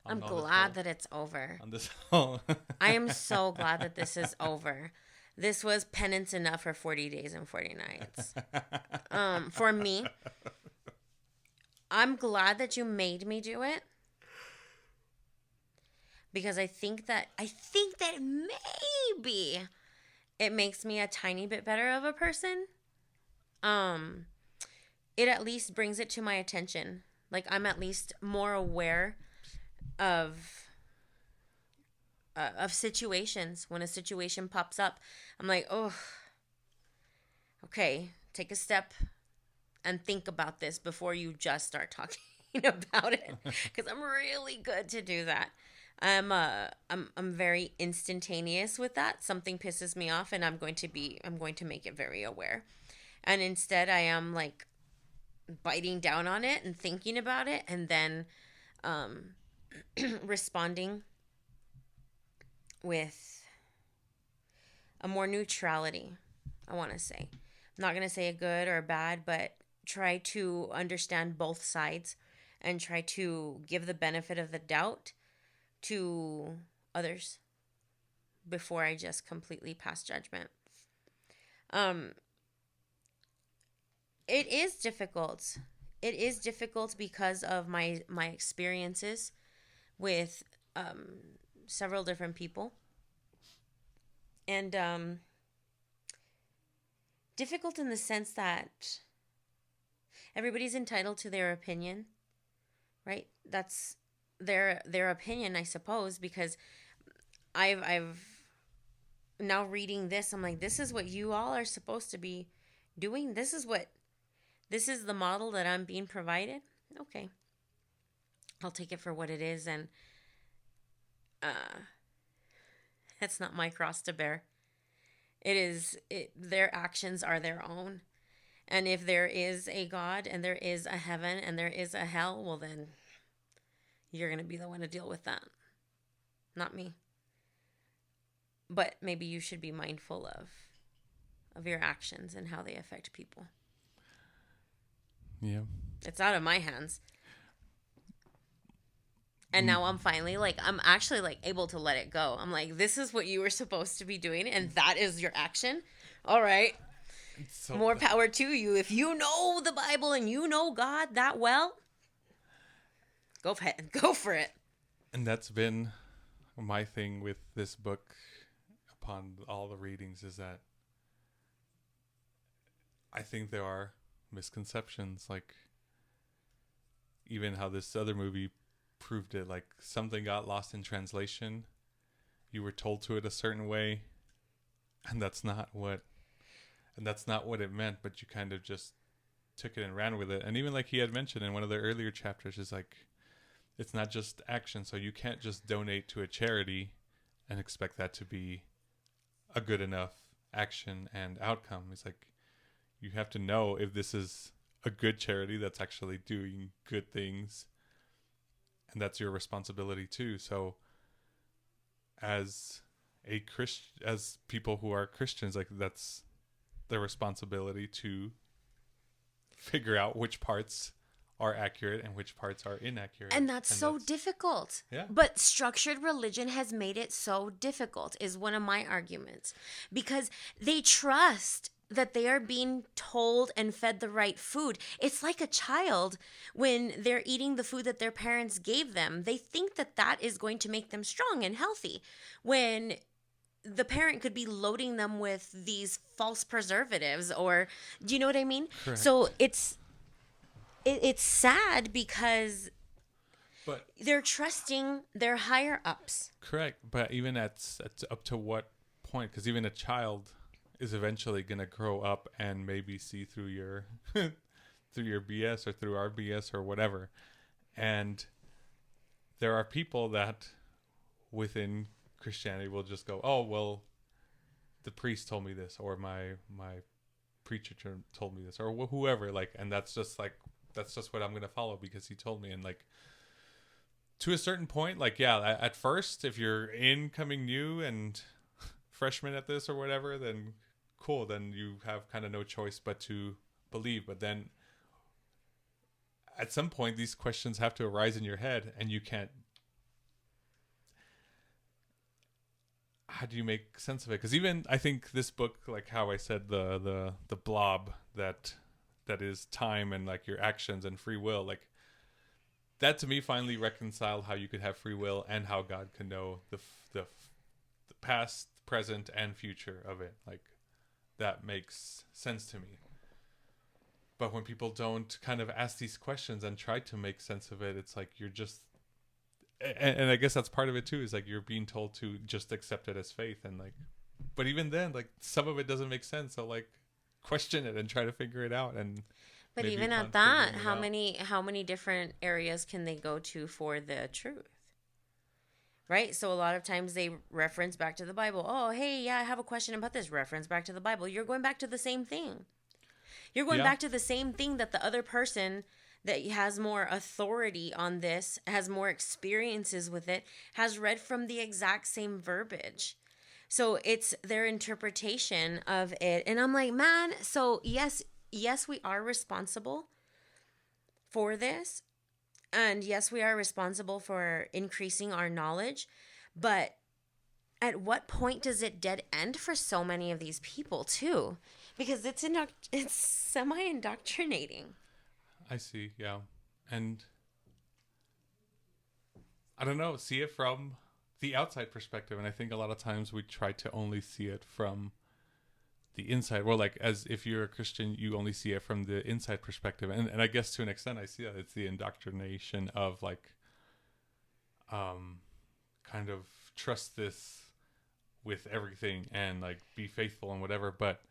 I'm glad that it's over. On this whole. I am so glad that this is over. This was penance enough for 40 days and 40 nights. For me, I'm glad that you made me do it. Because I think that maybe it makes me a tiny bit better of a person. It at least brings it to my attention. Like I'm at least more aware of situations. When a situation pops up, I'm like, oh, okay, take a step and think about this before you just start talking about it. Because I'm really good to do that. I'm very instantaneous with that. Something pisses me off and I'm going to make it very aware. And instead I am like biting down on it and thinking about it and then responding with a more neutrality, I want to say. I'm not going to say a good or a bad, but try to understand both sides and try to give the benefit of the doubt to others before I just completely pass judgment. It is difficult. It is difficult because of my experiences with several different people. And difficult in the sense that everybody's entitled to their opinion, right? That's their opinion, I suppose, because I've now reading this, I'm like, this is what you all are supposed to be doing. This is the model that I'm being provided. Okay. I'll take it for what it is, and that's not my cross to bear. Their actions are their own. And if there is a God and there is a heaven and there is a hell, well then you're going to be the one to deal with that. Not me. But maybe you should be mindful of your actions and how they affect people. Yeah. It's out of my hands. And now I'm actually like able to let it go. I'm like, this is what you were supposed to be doing and that is your action. All right. So more power to you. If you know the Bible and you know God that well, go for it. And that's been my thing with this book upon all the readings, is that I think there are misconceptions, like even how this other movie proved it, like something got lost in translation you were told to it a certain way, and that's not what it meant, but you kind of just took it and ran with it. And even like he had mentioned in one of the earlier chapters, is like, it's not just action. So you can't just donate to a charity and expect that to be a good enough action and outcome. It's like, you have to know if this is a good charity that's actually doing good things, and that's your responsibility too. So as as people who are Christians, like, that's their responsibility to figure out which parts are accurate and which parts are inaccurate. And that's so difficult. Yeah. But structured religion has made it so difficult, is one of my arguments. Because they trust that they are being told and fed the right food. It's like a child when they're eating the food that their parents gave them. They think that that is going to make them strong and healthy, when the parent could be loading them with these false preservatives, or, do you know what I mean? Correct. So it's sad because they're trusting their higher ups. Correct. But even at up to what point? Because even a child is eventually going to grow up and maybe see through your through your BS or through our BS or whatever. And there are people that within Christianity will just go, oh, well, the priest told me this, or my preacher told me this, or whoever, like, and that's just what I'm going to follow because he told me. And like, to a certain point, like, yeah, at first, if you're incoming new and freshman at this or whatever, then cool, then you have kind of no choice but to believe. But then at some point, these questions have to arise in your head, and you can't. How do you make sense of it? Because even I think this book, like how I said, the blob that is time and like your actions and free will, like, that to me finally reconciled how you could have free will and how God can know the past, present, and future of it. Like, that makes sense to me. But when people don't kind of ask these questions and try to make sense of it, it's like you're just, and I guess that's part of it too, is like you're being told to just accept it as faith. And like, but even then, like, some of it doesn't make sense. So like, question it and try to figure it out. And but even at that, how many different areas can they go to for the truth? Right? So a lot of times they reference back to the Bible. Oh, hey, yeah, I have a question about this. Reference back to the Bible. You're going back to the same thing. You're going back to the same thing that the other person that has more authority on this, has more experiences with it, has read from the exact same verbiage. So it's their interpretation of it. And I'm like, man, so yes, we are responsible for this. And yes, we are responsible for increasing our knowledge. But at what point does it dead end for so many of these people too? Because it's semi-indoctrinating. I see, yeah. And I don't know, see it from the outside perspective. And I think a lot of times we try to only see it from the inside. Well, like, as if you're a Christian, you only see it from the inside perspective. And I guess to an extent I see that it's the indoctrination of like, kind of trust this with everything and like be faithful and whatever. But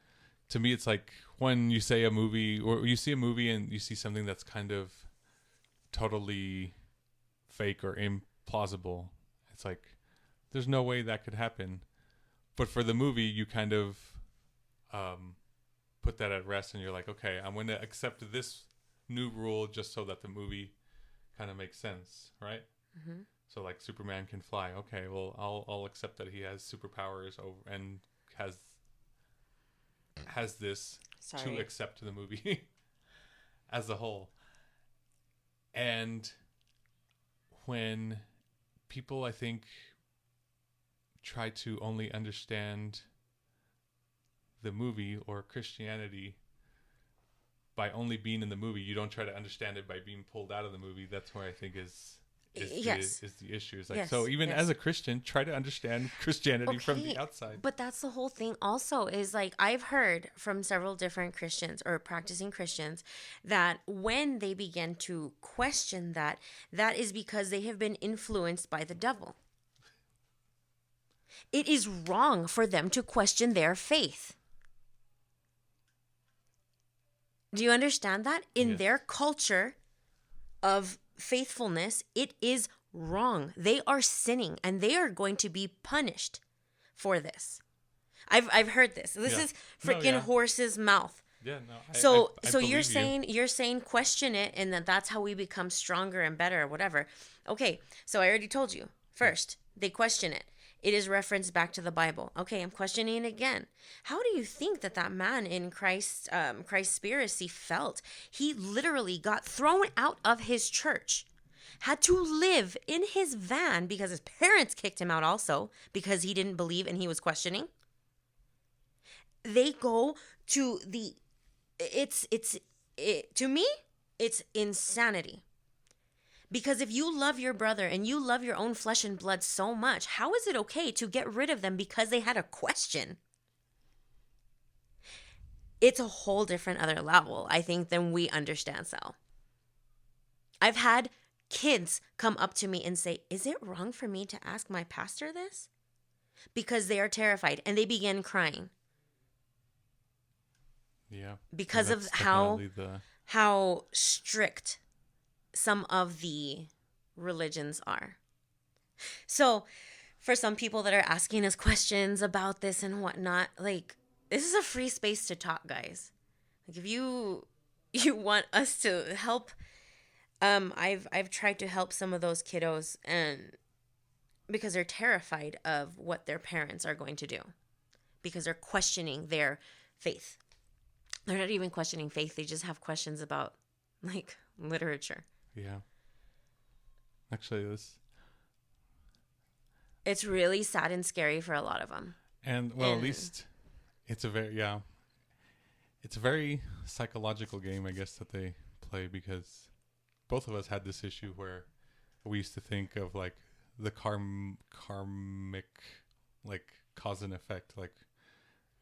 to me, it's like when you say a movie, or you see a movie and you see something that's kind of totally fake or implausible. It's like, there's no way that could happen. But for the movie, you kind of put that at rest, and you're like, okay, I'm going to accept this new rule just so that the movie kind of makes sense, right? Mm-hmm. So like Superman can fly. Okay, well, I'll accept that he has superpowers and has this to accept the movie as a whole. And when people, I think, try to only understand the movie or Christianity by only being in the movie, you don't try to understand it by being pulled out of the movie. That's where I think is the issue. It's like, so even as a Christian, try to understand Christianity from the outside. But that's the whole thing also, is like, I've heard from several different Christians or practicing Christians that when they begin to question that is because they have been influenced by the devil. It is wrong for them to question their faith. Do you understand that? In Yes. their culture of faithfulness, it is wrong. They are sinning and they are going to be punished for this. I've heard this. This Yeah. is No, freaking yeah. horse's mouth. Yeah, no. So I so believe you're saying question it, and that's how we become stronger and better or whatever. Okay, so I already told you. First, they question it. It is referenced back to the Bible. Okay, I'm questioning it again. How do you think that man in Christ's Christspiracy felt? He literally got thrown out of his church, had to live in his van because his parents kicked him out also because he didn't believe and he was questioning. They go to the to me, it's insanity. Because if you love your brother and you love your own flesh and blood so much, how is it okay to get rid of them because they had a question? It's a whole different other level, I think, than we understand, Sal. I've had kids come up to me and say, "Is it wrong for me to ask my pastor this?" Because they are terrified and they begin crying. Yeah. Because That's of how definitely how strict some of the religions are. So, for some people that are asking us questions about this and whatnot, like, this is a free space to talk, guys. Like, if you want us to help, I've tried to help some of those kiddos, and because they're terrified of what their parents are going to do, because they're questioning their faith. They're not even questioning faith; they just have questions about, like, literature. Yeah. Actually, It's really sad and scary for a lot of them. and well, at least it's a very psychological game, I guess, that they play, because both of us had this issue where we used to think of like the karmic, like, cause and effect. Like,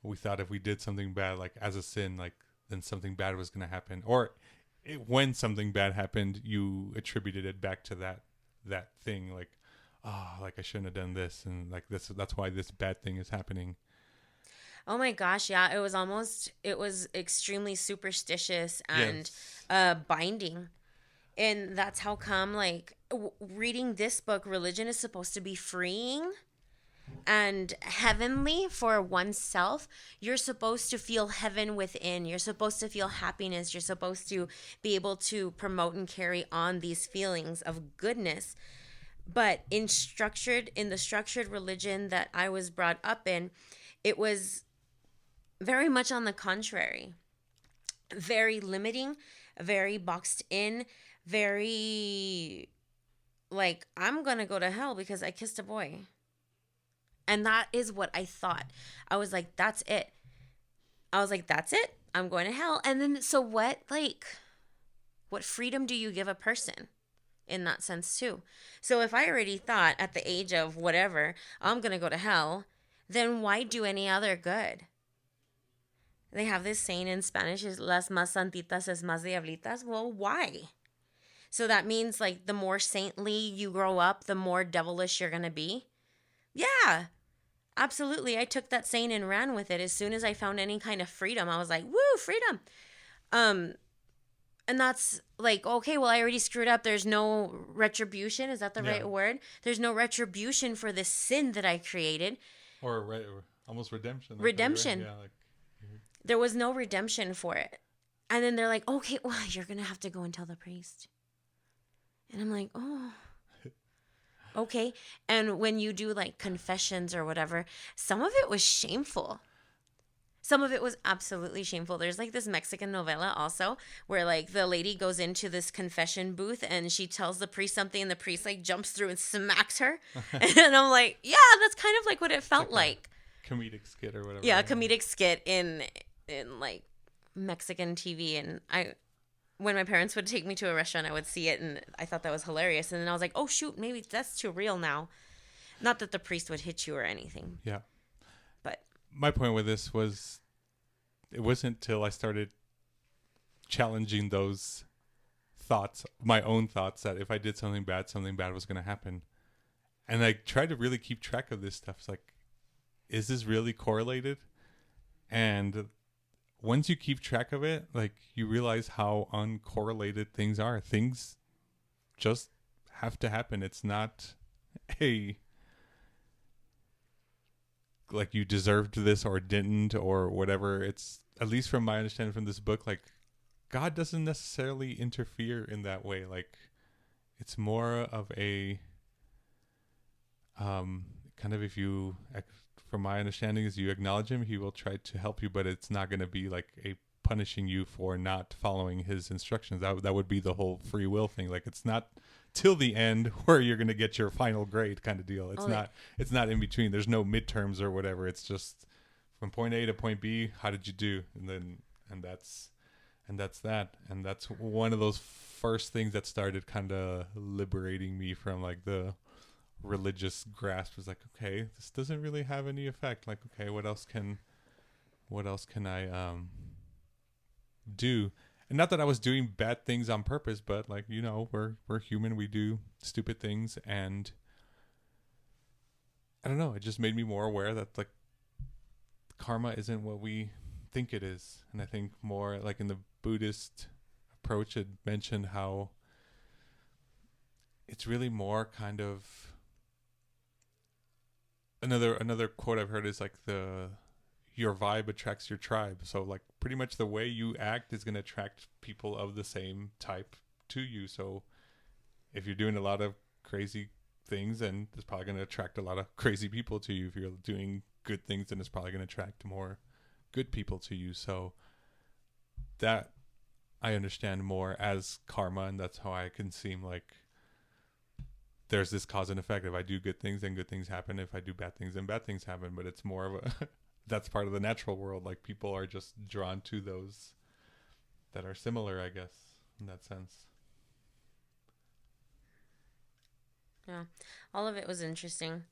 we thought if we did something bad, like as a sin, like then something bad was going to happen, or when something bad happened, you attributed it back to that thing, like, like I shouldn't have done this, and like that's why this bad thing is happening. Oh my gosh, yeah, it was extremely superstitious and Yes. binding. And that's how come, like, reading this book, religion is supposed to be freeing and heavenly for oneself. You're supposed to feel heaven within. You're supposed to feel happiness. You're supposed to be able to promote and carry on these feelings of goodness. But in the structured religion that I was brought up in, it was very much on the contrary. Very limiting, very boxed in, very like, I'm going to go to hell because I kissed a boy. And that is what I thought. I was like, that's it. I'm going to hell. And then, so what, like, what freedom do you give a person in that sense too? So if I already thought at the age of whatever, I'm going to go to hell, then why do any other good? They have this saying in Spanish, is las más santitas es más diablitas. Well, why? So that means, like, the more saintly you grow up, the more devilish you're going to be. Yeah, absolutely. I took that saying and ran with it. As soon as I found any kind of freedom, I was like, woo, freedom. And that's like, okay, well, I already screwed up. There's no retribution. Is that the right word? There's no retribution for the sin that I created. Or almost redemption. Redemption. Yeah, like, there was no redemption for it. And then they're like, okay, well, you're going to have to go and tell the priest. And I'm like, oh, okay. And when you do, like, confessions or whatever, some of it was shameful. Some of it was absolutely shameful. There's, like, this Mexican novela also where, like, the lady goes into this confession booth and she tells the priest something and the priest, like, jumps through and smacks her. And I'm like, yeah, that's kind of like what it felt like. Comedic skit or whatever. Yeah, a comedic skit in like Mexican TV. And when my parents would take me to a restaurant, I would see it and I thought that was hilarious. And then I was like, oh shoot, maybe that's too real now. Not that the priest would hit you or anything. Yeah. But my point with this was, it wasn't till I started challenging those thoughts, my own thoughts, that if I did something bad was going to happen. And I tried to really keep track of this stuff. It's like, is this really correlated? And once you keep track of it, like, you realize how uncorrelated things are. Things just have to happen. It's not a like you deserved this or didn't or whatever. It's, at least from my understanding from this book, like, God doesn't necessarily interfere in that way. Like, it's more of a kind of, if you, from my understanding, is you acknowledge him, he will try to help you, but it's not going to be like a punishing you for not following his instructions. That would be the whole free will thing. Like, it's not till the end where you're going to get your final grade kind of deal. It's not in between. There's no midterms or whatever. It's just from point A to point B, how did you do? And that's that. And that's one of those first things that started kind of liberating me from like the religious grasp. Was like, okay, this doesn't really have any effect. Like, okay, what else can I do? And not that I was doing bad things on purpose, but like, you know, we're human, we do stupid things, and I don't know, it just made me more aware that like karma isn't what we think it is. And I think more like in the Buddhist approach, it mentioned how it's really more kind of another quote I've heard is like your vibe attracts your tribe. So like pretty much the way you act is going to attract people of the same type to you. So if you're doing a lot of crazy things, then it's probably going to attract a lot of crazy people to you. If you're doing good things, then it's probably going to attract more good people to you. So that I understand more as karma, and that's how I can seem like there's this cause and effect. If I do good things, then good things happen. If I do bad things, then bad things happen. But it's more of a that's part of the natural world. Like, people are just drawn to those that are similar, I guess, in that sense. Yeah, all of it was interesting.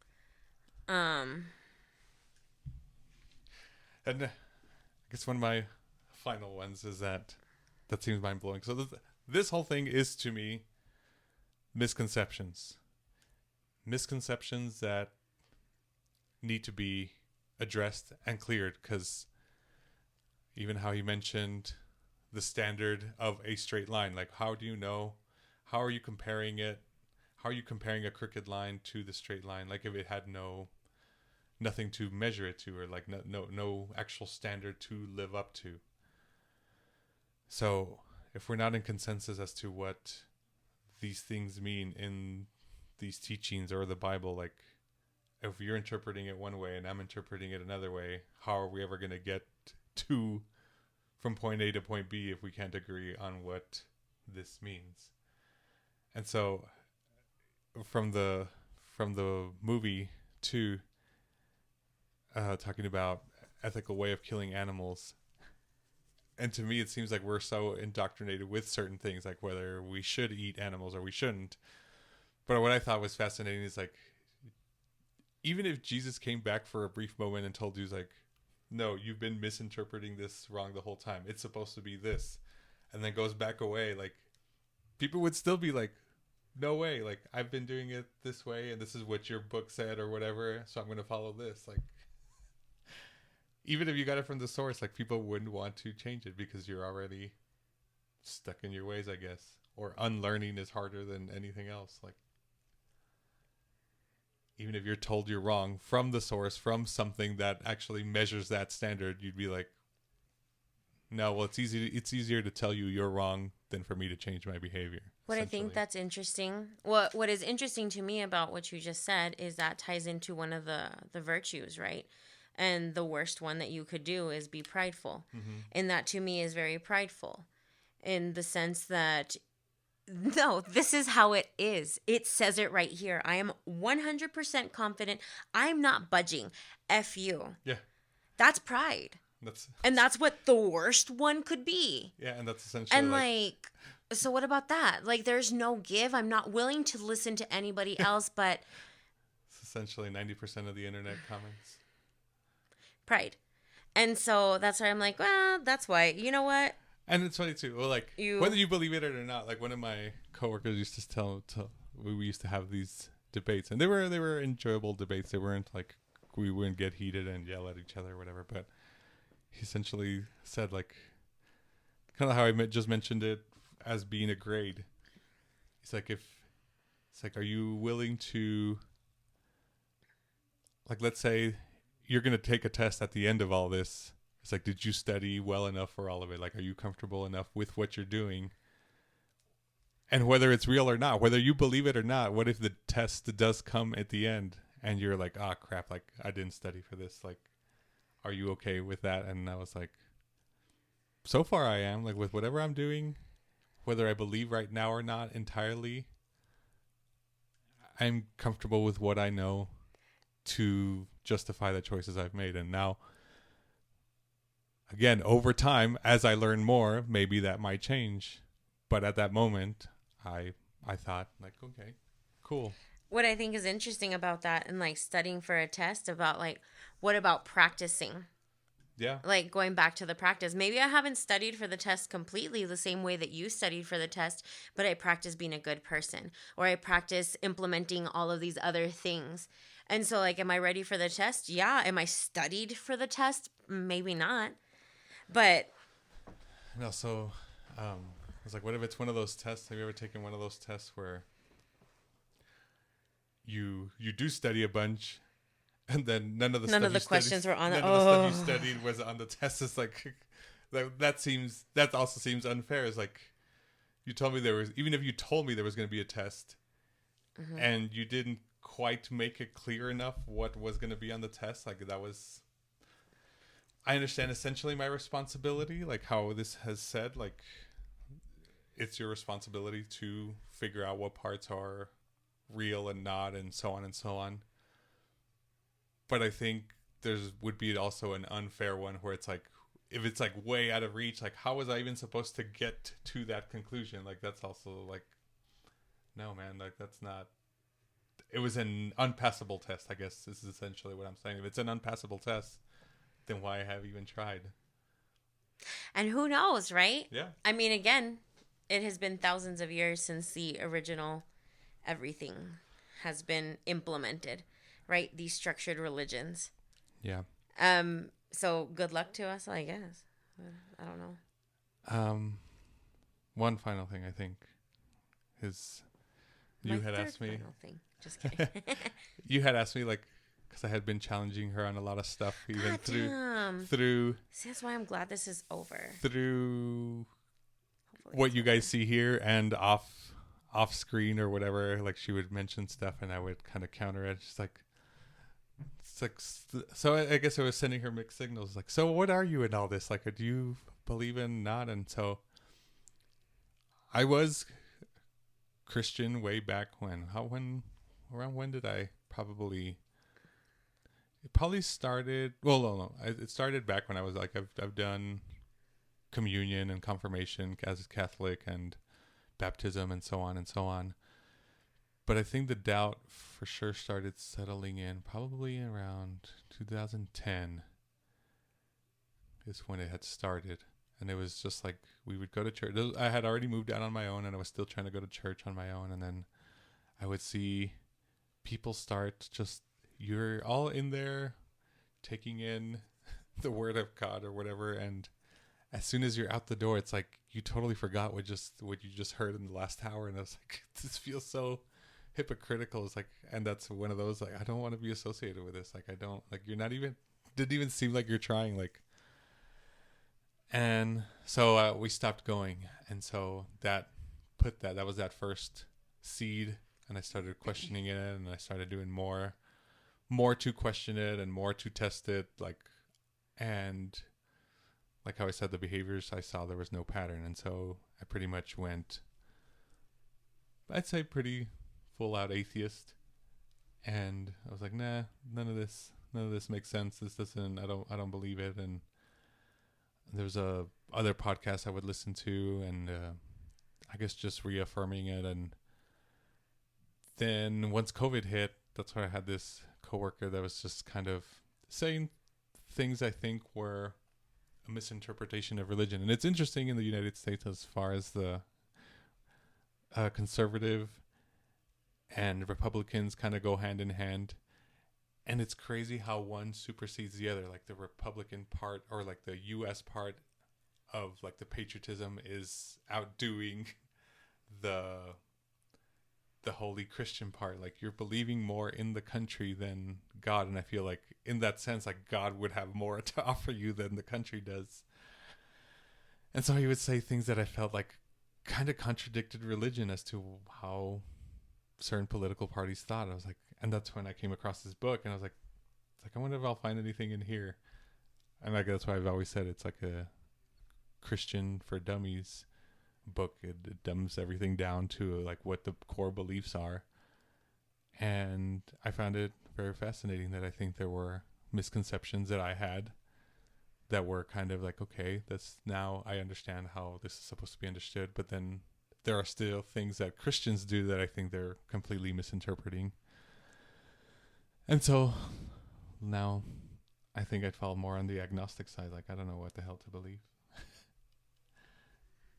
And I guess one of my final ones is that seems mind blowing. So this whole thing is, to me, misconceptions that need to be addressed and cleared, because even how he mentioned the standard of a straight line, like, how do you know, how are you comparing it, how are you comparing a crooked line to the straight line, like if it had nothing to measure it to, or like no actual standard to live up to. So if we're not in consensus as to what these things mean in these teachings or the Bible, like if you're interpreting it one way and I'm interpreting it another way, how are we ever going to get from point A to point B if we can't agree on what this means? And so from the movie too, talking about ethical way of killing animals, and to me it seems like we're so indoctrinated with certain things, like whether we should eat animals or we shouldn't. But what I thought was fascinating is like, even if Jesus came back for a brief moment and told you, like, no, you've been misinterpreting this wrong the whole time, it's supposed to be this, and then goes back away, like, people would still be like, no way, like, I've been doing it this way and this is what your book said or whatever, so I'm going to follow this. Like, even if you got it from the source, like, people wouldn't want to change it because you're already stuck in your ways, I guess. Or unlearning is harder than anything else. Like, even if you're told you're wrong from the source, from something that actually measures that standard, you'd be like, no, well, it's easier to tell you you're wrong than for me to change my behavior. What I think that's interesting, what is interesting to me about what you just said is that ties into one of the virtues, right? And the worst one that you could do is be prideful. Mm-hmm. And that to me is very prideful, in the sense that, no, this is how it is. It says it right here. I am 100% confident. I'm not budging. F you. Yeah. That's pride. And that's what the worst one could be. Yeah, and that's essentially and like so what about that? Like, there's no give. I'm not willing to listen to anybody else, but it's essentially 90% of the internet comments. Pride. And so that's why I'm like, well, that's why. You know what? And it's funny too. Well, like, whether you believe it or not, like, one of my coworkers used to we used to have these debates, and they were enjoyable debates. They weren't like we wouldn't get heated and yell at each other or whatever. But he essentially said, like, kind of how I just mentioned it as being a grade. He's like, are you willing to, like, let's say you're going to take a test at the end of all this. It's like, did you study well enough for all of it? Like, are you comfortable enough with what you're doing? And whether it's real or not, whether you believe it or not, what if the test does come at the end and you're like, ah, crap, like, I didn't study for this. Like, are you okay with that? And I was like, so far I am. Like, with whatever I'm doing, whether I believe right now or not entirely, I'm comfortable with what I know to justify the choices I've made. And now, again, over time, as I learn more, maybe that might change. But at that moment, I thought, like, okay, cool. What I think is interesting about that and like studying for a test about like, what about practicing? Yeah. Like going back to the practice. Maybe I haven't studied for the test completely the same way that you studied for the test, but I practice being a good person, or I practice implementing all of these other things. And so, like, am I ready for the test? Yeah. Am I studied for the test? Maybe not. But. And also, I was like, what if it's one of those tests? Have you ever taken one of those tests where you do study a bunch, and then none of the questions were on it. None of the stuff you studied was on the test. It's like that also seems unfair. It's like, you told me even if you told me there was going to be a test, mm-hmm. and you didn't quite make it clear enough what was going to be on the test. Like, that was, I understand essentially my responsibility, like how this has said, like, it's your responsibility to figure out what parts are real and not, and so on and so on. But I think would be also an unfair one where it's like, if it's like way out of reach, like, how was I even supposed to get to that conclusion? Like, that's also like, no, man, like, that's not, it was an unpassable test, I guess. This is essentially what I'm saying. If it's an unpassable test, then why have you even tried? And who knows, right? Yeah. I mean, again, it has been thousands of years since the original everything has been implemented, right? These structured religions. Yeah. So good luck to us, I guess. I don't know. One final thing, I think, is you had asked me. Final thing. Just kidding. You had asked me, like, because I had been challenging her on a lot of stuff, even through. See, that's why I'm glad this is over. Through what you guys see here and off screen or whatever, like, she would mention stuff and I would kind of counter it. She's like, so I guess I was sending her mixed signals, like, so what are you in all this? Like, do you believe in not? And so I was Christian way back when. Around when did I probably? It probably started. Well, no. It started back when I was like, I've done communion and confirmation as a Catholic and baptism and so on and so on. But I think the doubt for sure started settling in probably around 2010 is when it had started. And it was just like, we would go to church. I had already moved out on my own and I was still trying to go to church on my own. And then I would see people start just, you're all in there taking in the word of God or whatever. And as soon as you're out the door, it's like you totally forgot what you just heard in the last hour. And I was like, this feels so hypocritical. It's like, and that's one of those, like, I don't want to be associated with this. Like, I don't, like, you're not even, didn't even seem like you're trying, like. And so we stopped going. And so that was that first seed. And I started questioning it, and I started doing more to question it and more to test it. Like, and like how I said, the behaviors I saw, there was no pattern. And so I pretty much went, I'd say, pretty full out atheist. And I was like, nah, none of this makes sense. This doesn't, I don't believe it. And there was other podcast I would listen to, and I guess just reaffirming it. And then once COVID hit, that's where I had this coworker that was just kind of saying things I think were a misinterpretation of religion. And it's interesting in the United States, as far as the conservative and Republicans kind of go hand in hand. And it's crazy how one supersedes the other. Like the Republican part, or like the U.S. part of like the patriotism, is outdoing the holy Christian part. Like you're believing more in the country than God, and I feel like in that sense, like God would have more to offer you than the country does. And so he would say things that I felt like kind of contradicted religion as to how certain political parties thought. I was like, and that's when I came across this book, and I was like, I wonder if I'll find anything in here. And like that's why I've always said it's like a Christian for dummies book. It dumbs everything down to like what the core beliefs are. And I found it very fascinating that I think there were misconceptions that I had that were kind of like, okay, that's, now I understand how this is supposed to be understood. But then there are still things that Christians do that I think they're completely misinterpreting. And so now I think I'd fall more on the agnostic side. Like, I don't know what the hell to believe.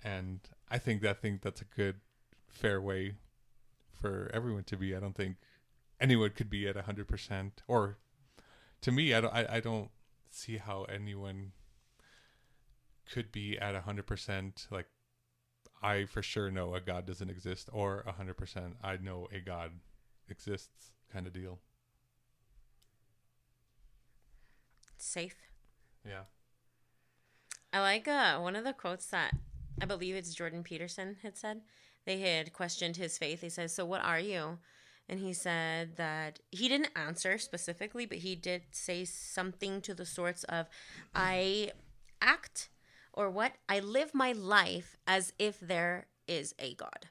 And I think that's a good, fair way for everyone to be. I don't think anyone could be at 100%. Or to me, I don't see how anyone could be at 100%. Like, I for sure know a God doesn't exist, or 100% I know a God exists kind of deal. Safe. Yeah. I like one of the quotes that I believe it's Jordan Peterson had said. They had questioned his faith. He says, "So what are you?" And he said that he didn't answer specifically, but he did say something to the sorts of, I act, or what? I live my life as if there is a God.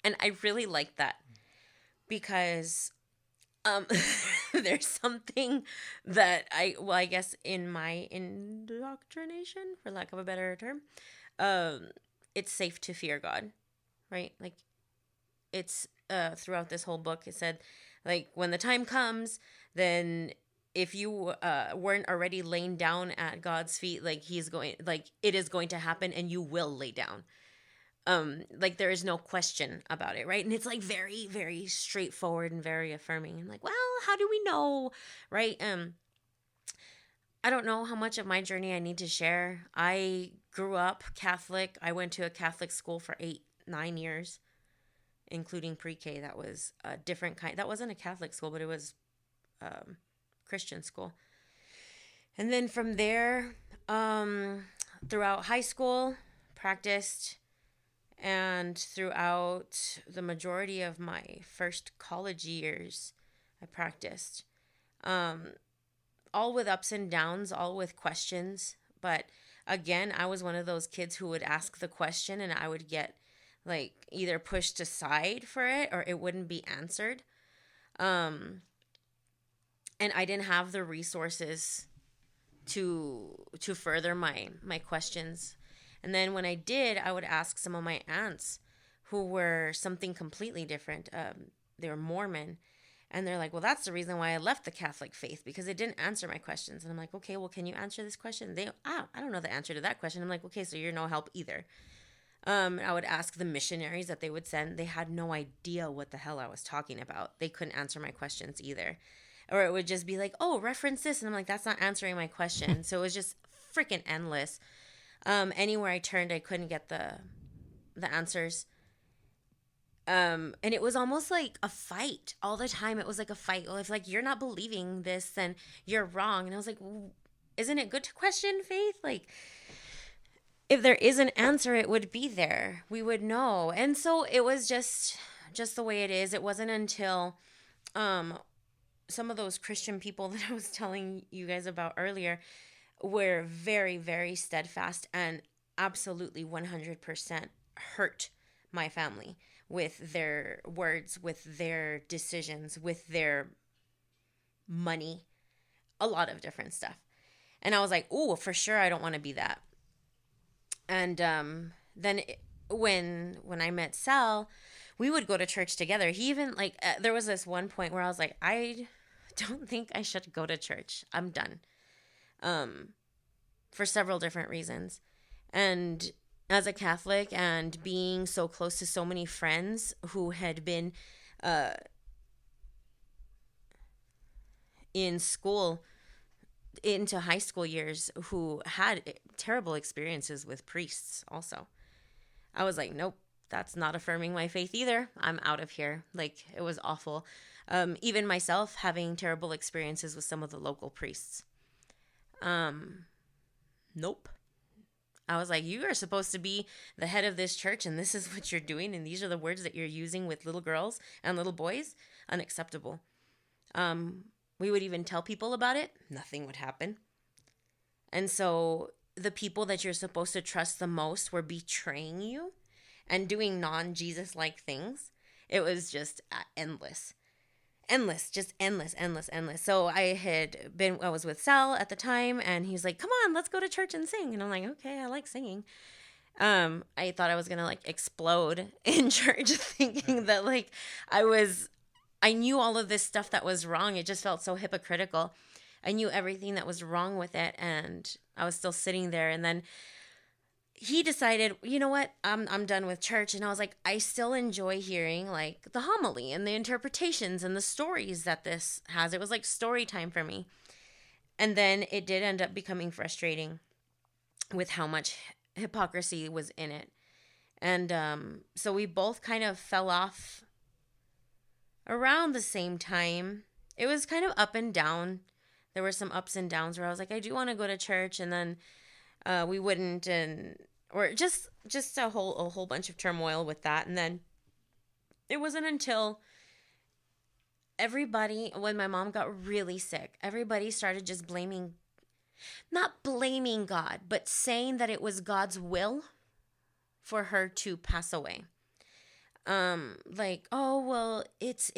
And I really like that because there's something that I guess in my indoctrination, for lack of a better term, it's safe to fear God, right? Like, it's throughout this whole book, it said, like, when the time comes, then if you weren't already laying down at God's feet, like, it is going to happen, and you will lay down. Like, there is no question about it, right? And it's like very, very straightforward and very affirming. And like, well, how do we know, right? I don't know how much of my journey I need to share. I grew up Catholic. I went to a Catholic school for 8-9 years, including pre-K. That was a different kind. That wasn't a Catholic school, but it was Christian school. And then from there, throughout high school, practiced, and throughout the majority of my first college years, I practiced. All with ups and downs, all with questions. But again, I was one of those kids who would ask the question and I would get like either pushed aside for it or it wouldn't be answered. And I didn't have the resources to further my questions. And then when I did, I would ask some of my aunts who were something completely different. They were Mormon. And they're like, well, that's the reason why I left the Catholic faith, because it didn't answer my questions. And I'm like, okay, well, can you answer this question? I don't know the answer to that question. I'm like, okay, so you're no help either. I would ask the missionaries that they would send. They had no idea what the hell I was talking about. They couldn't answer my questions either. Or it would just be like, oh, reference this. And I'm like, that's not answering my question. So it was just freaking endless. Anywhere I turned, I couldn't get the answers. And it was almost like a fight all the time. It was like a fight. Well, if like you're not believing this, then you're wrong. And I was like, well, isn't it good to question faith? Like, if there is an answer, it would be there. We would know. And so it was just the way it is. It wasn't until some of those Christian people that I was telling you guys about earlier were very, very steadfast and absolutely 100% hurt my family with their words, with their decisions, with their money, a lot of different stuff. And I was like, oh, for sure, I don't want to be that. And then when I met Sal, we would go to church together. He even, like, there was this one point where I was like, I don't think I should go to church. I'm done. For several different reasons. And as a Catholic and being so close to so many friends who had been in school into high school years who had terrible experiences with priests also. I was like, nope, that's not affirming my faith either. I'm out of here. Like, it was awful. Even myself having terrible experiences with some of the local priests. Nope. I was like, you are supposed to be the head of this church, and this is what you're doing, and these are the words that you're using with little girls and little boys. Unacceptable. We would even tell people about it. Nothing would happen. And so the people that you're supposed to trust the most were betraying you and doing non-Jesus-like things. It was just endless. Just endless. So I was with Sal at the time, and he's like, come on, let's go to church and sing. And I'm like, okay, I like singing. I thought I was going to like explode in church thinking that like I knew all of this stuff that was wrong. It just felt so hypocritical. I knew everything that was wrong with it, and I was still sitting there. And then he decided, you know what, I'm done with church. And I was like, I still enjoy hearing like the homily and the interpretations and the stories that this has. It was like story time for me. And then it did end up becoming frustrating with how much hypocrisy was in it. And so we both kind of fell off around the same time. It was kind of up and down. There were some ups and downs where I was like, I do want to go to church, and then we wouldn't, and or just a whole bunch of turmoil with that. And then it wasn't until when my mom got really sick, everybody started just not blaming God, but saying that it was God's will for her to pass away. Like, oh, well, it's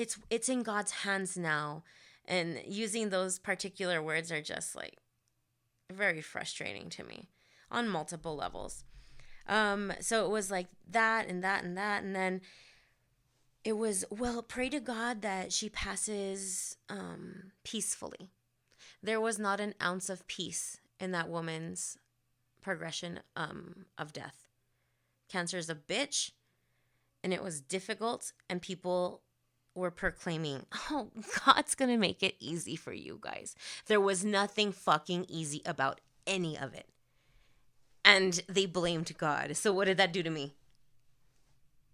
in God's hands now. And using those particular words are just like very frustrating to me on multiple levels. So it was like that and that and that. And then it was, well, pray to God that she passes peacefully. There was not an ounce of peace in that woman's progression of death. Cancer is a bitch, and it was difficult, and people were proclaiming, oh, God's going to make it easy for you guys. There was nothing fucking easy about any of it. And they blamed God. So what did that do to me?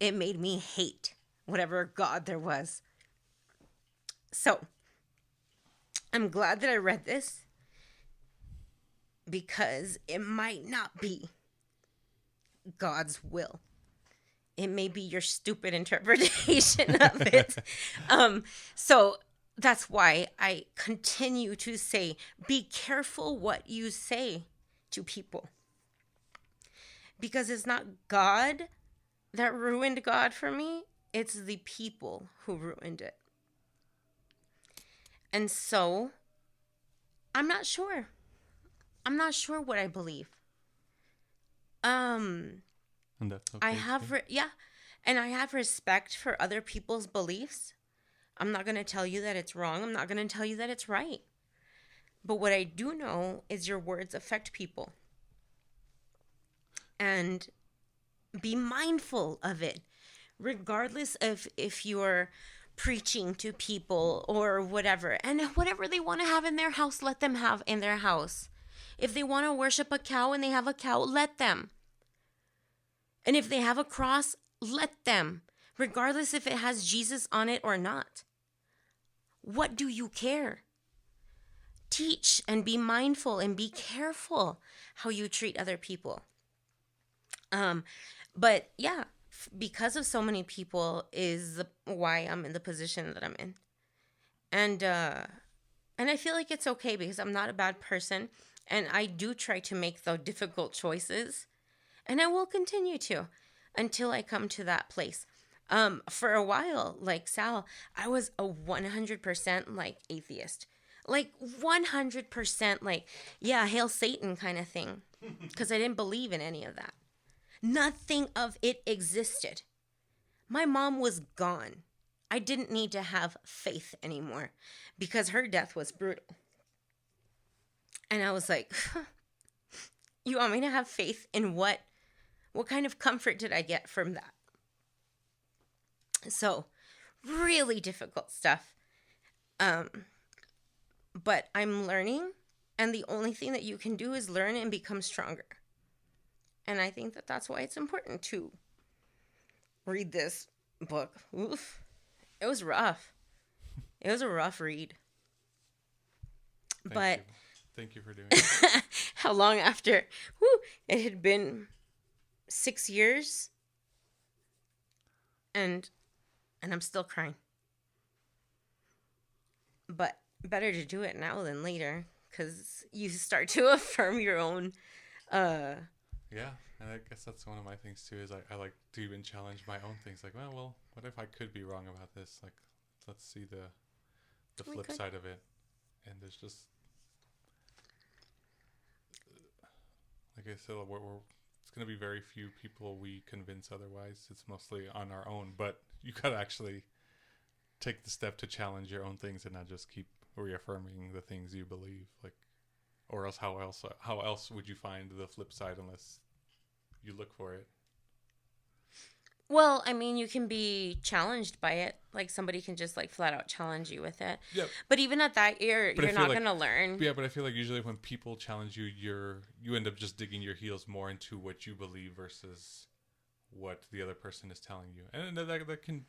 It made me hate whatever God there was. So I'm glad that I read this, because it might not be God's will. It may be your stupid interpretation of it. So that's why I continue to say, be careful what you say to people. Because it's not God that ruined God for me. It's the people who ruined it. And so, I'm not sure. I'm not sure what I believe. And that's okay. And I have respect for other people's beliefs. I'm not going to tell you that it's wrong. I'm not going to tell you that it's right. But what I do know is your words affect people. And be mindful of it, regardless of if you're preaching to people or whatever. And whatever they want to have in their house, let them have in their house. If they want to worship a cow and they have a cow, let them. And if they have a cross, let them, regardless if it has Jesus on it or not. What do you care? Teach and be mindful and be careful how you treat other people. But yeah, because of so many people is why I'm in the position that I'm in. And I feel like it's okay, because I'm not a bad person, and I do try to make the difficult choices, and I will continue to until I come to that place. For a while, like Sal, I was a 100% like atheist, like 100% like, yeah, hail Satan kind of thing, because I didn't believe in any of that. Nothing of it existed. My mom was gone. I didn't need to have faith anymore because her death was brutal. And I was like, you want me to have faith in what? What kind of comfort did I get from that? So, really difficult stuff. but I'm learning, and the only thing that you can do is learn and become stronger. And I think that that's why it's important to read this book. Oof. It was rough. It was a rough read. Thank you for doing it. How long after? It had been 6 years, and I'm still crying. But better to do it now than later, because you start to affirm your own. Yeah, and I guess that's one of my things too. Is I like to even challenge my own things. Like, well, what if I could be wrong about this? Like, let's see the flip side of it. And there's just, like I said, it's going to be very few people we convince otherwise. It's mostly on our own. But you got to actually take the step to challenge your own things and not just keep reaffirming the things you believe. Like, or else how else would you find the flip side unless you look for it? Well, I mean, you can be challenged by it. Like, somebody can just, like, flat out challenge you with it. Yep. But even at that, you're not going to learn. Yeah, but I feel like usually when people challenge you, you end up just digging your heels more into what you believe versus what the other person is telling you. And that can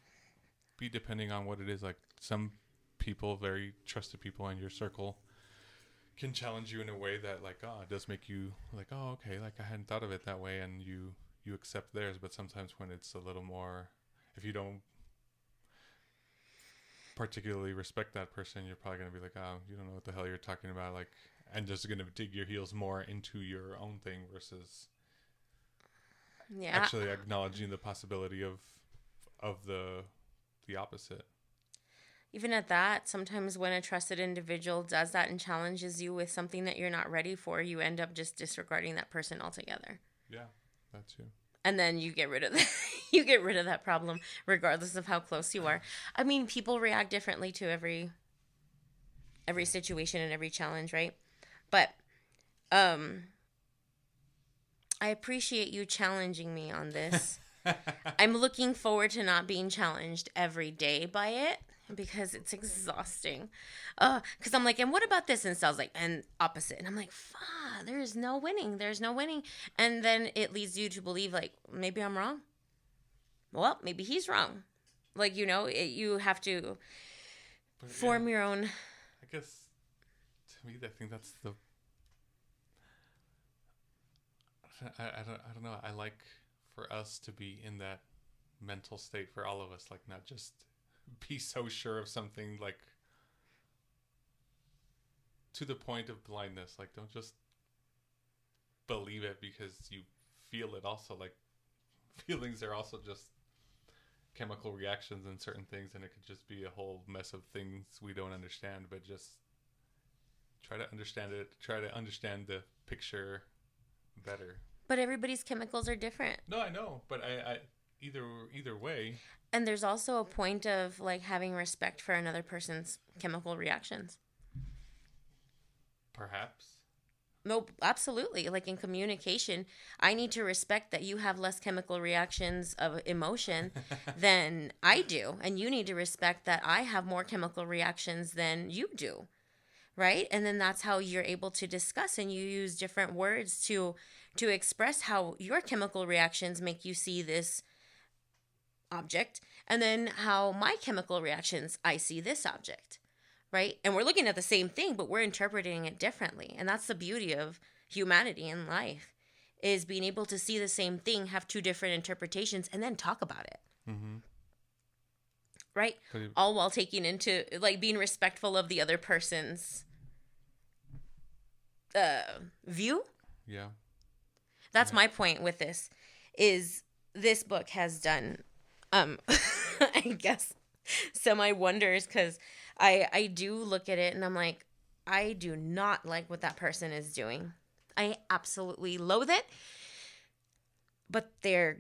be depending on what it is. Like, some people, very trusted people in your circle, can challenge you in a way that, like, it does make you like, oh, okay, like I hadn't thought of it that way, and you accept theirs. But sometimes when it's a little more, if you don't particularly respect that person, you're probably going to be like, oh, you don't know what the hell you're talking about, like, and just going to dig your heels more into your own thing versus actually acknowledging the possibility of the opposite. Even at that, sometimes when a trusted individual does that and challenges you with something that you're not ready for, you end up just disregarding that person altogether. Yeah, that too. And then you get rid of that problem, regardless of how close you are. I mean, people react differently to every situation and every challenge, right? But I appreciate you challenging me on this. I'm looking forward to not being challenged every day by it, because it's exhausting. Because I'm like, and what about this? And Sal's like, and opposite. And I'm like, there's no winning. There's no winning. And then it leads you to believe, like, maybe I'm wrong. Well, maybe he's wrong. Like, you have to form your own. I guess, to me, I think that's the... I don't know. I like for us to be in that mental state, for all of us, like, not just be so sure of something, like, to the point of blindness. Like, don't just believe it because you feel it. Also, like, feelings are also just chemical reactions in certain things, and it could just be a whole mess of things we don't understand. But just try to understand it. Try to understand the picture better. But everybody's chemicals are different. No, I know, but I either way. And there's also a point of, like, having respect for another person's chemical reactions. Perhaps. No, absolutely. Like, in communication, I need to respect that you have less chemical reactions of emotion than I do. And you need to respect that I have more chemical reactions than you do. Right? And then that's how you're able to discuss, and you use different words to express how your chemical reactions make you see this object, and then how my chemical reactions, I see this object, right? And we're looking at the same thing, but we're interpreting it differently. And that's the beauty of humanity and life, is being able to see the same thing, have two different interpretations, and then talk about it. Mm-hmm. Right? All while taking into, like, being respectful of the other person's view. Yeah. That's my point with this, is this book has done, I guess, semi wonders, because I do look at it and I'm like, I do not like what that person is doing. I absolutely loathe it, but they're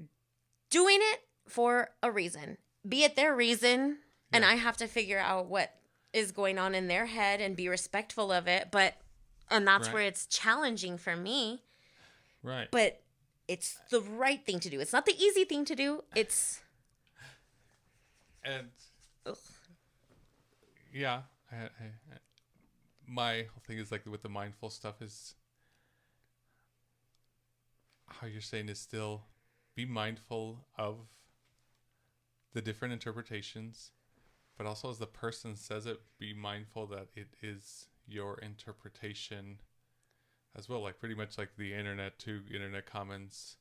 doing it for a reason. Be it their reason, and I have to figure out what is going on in their head and be respectful of it. And that's where it's challenging for me. Right. But it's the right thing to do. It's not the easy thing to do. It's... And... Yeah. my whole thing is like with the mindful stuff is how you're saying is still be mindful of the different interpretations, but also as the person says it, be mindful that it is your interpretation as well. Like pretty much like the internet comments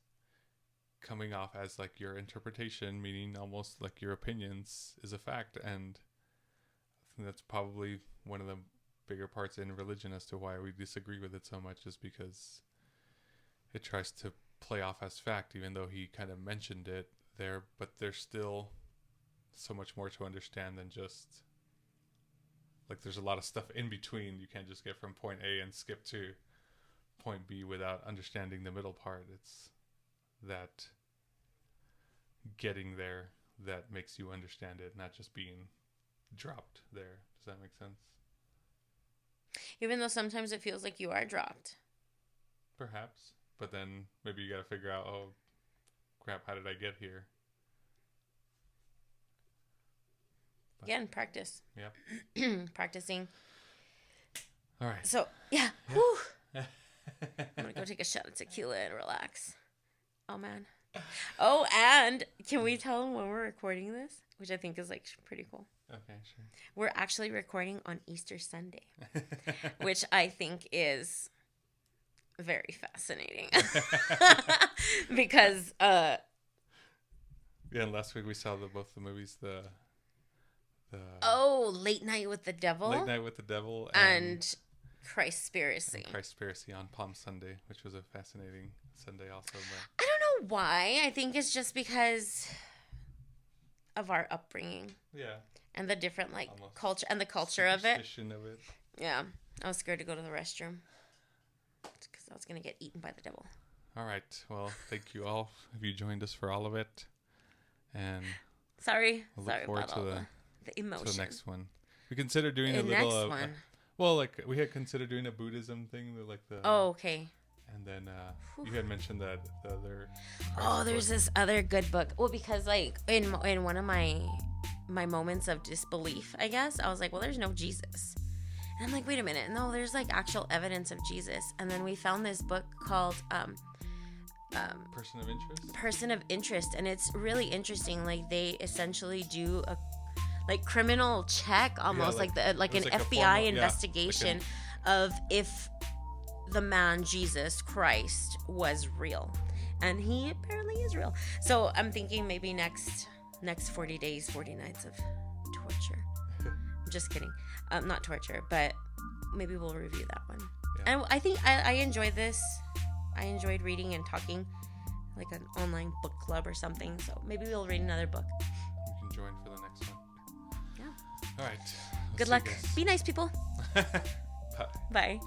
coming off as like your interpretation, meaning almost like your opinions is a fact. And I think that's probably one of the bigger parts in religion as to why we disagree with it so much, is because it tries to play off as fact, even though he kind of mentioned it there, but there's still so much more to understand than just like there's a lot of stuff in between. You can't just get from point A and skip to point B without understanding the middle part. It's that getting there that makes you understand it, not just being dropped there. Does that make sense? Even though sometimes it feels like you are dropped. Perhaps. But then maybe you got to figure out, oh, crap, how did I get here? But, again, practice. Yeah. Practicing. All right. So, yeah. Whew. I'm going to go take a shot of tequila and relax. Oh, man. Oh, and can we tell them when we're recording this? Which I think is like pretty cool. Okay, sure. We're actually recording on Easter Sunday, which I think is very fascinating. Because yeah, last week we saw both the movies, the Late Night with the Devil. Late Night with the Devil and Christspiracy. Christspiracy on Palm Sunday, which was a fascinating Sunday also. But I don't know why. I think it's just because of our upbringing. Yeah. And the different like culture and the culture of it. Of it. Yeah. I was scared to go to the restroom because I was going to get eaten by the devil. All right. Well, thank you all. Have you joined us for all of it? And sorry forward about to all the emotion. To the next one. We considered doing the a little next one. Well, like we had considered doing a Buddhism thing, like the. Oh, okay. And then you had mentioned that the other. Oh, there's this other good book. Well, because like in one of my moments of disbelief, I guess I was like, well, there's no Jesus, and I'm like, wait a minute, no, there's like actual evidence of Jesus. And then we found this book called Person of Interest, and it's really interesting. Like they essentially do a like criminal check, almost like an FBI investigation of if the man Jesus Christ was real, and he apparently is real. So I'm thinking maybe next 40 days 40 nights of torture. I'm just kidding, not torture, but maybe we'll review that one. And I think I enjoyed this. I enjoyed reading and talking, like an online book club or something. So maybe we'll read another book. You can join for the next one. Yeah. All right. Good luck. Be nice, people. Bye. Bye.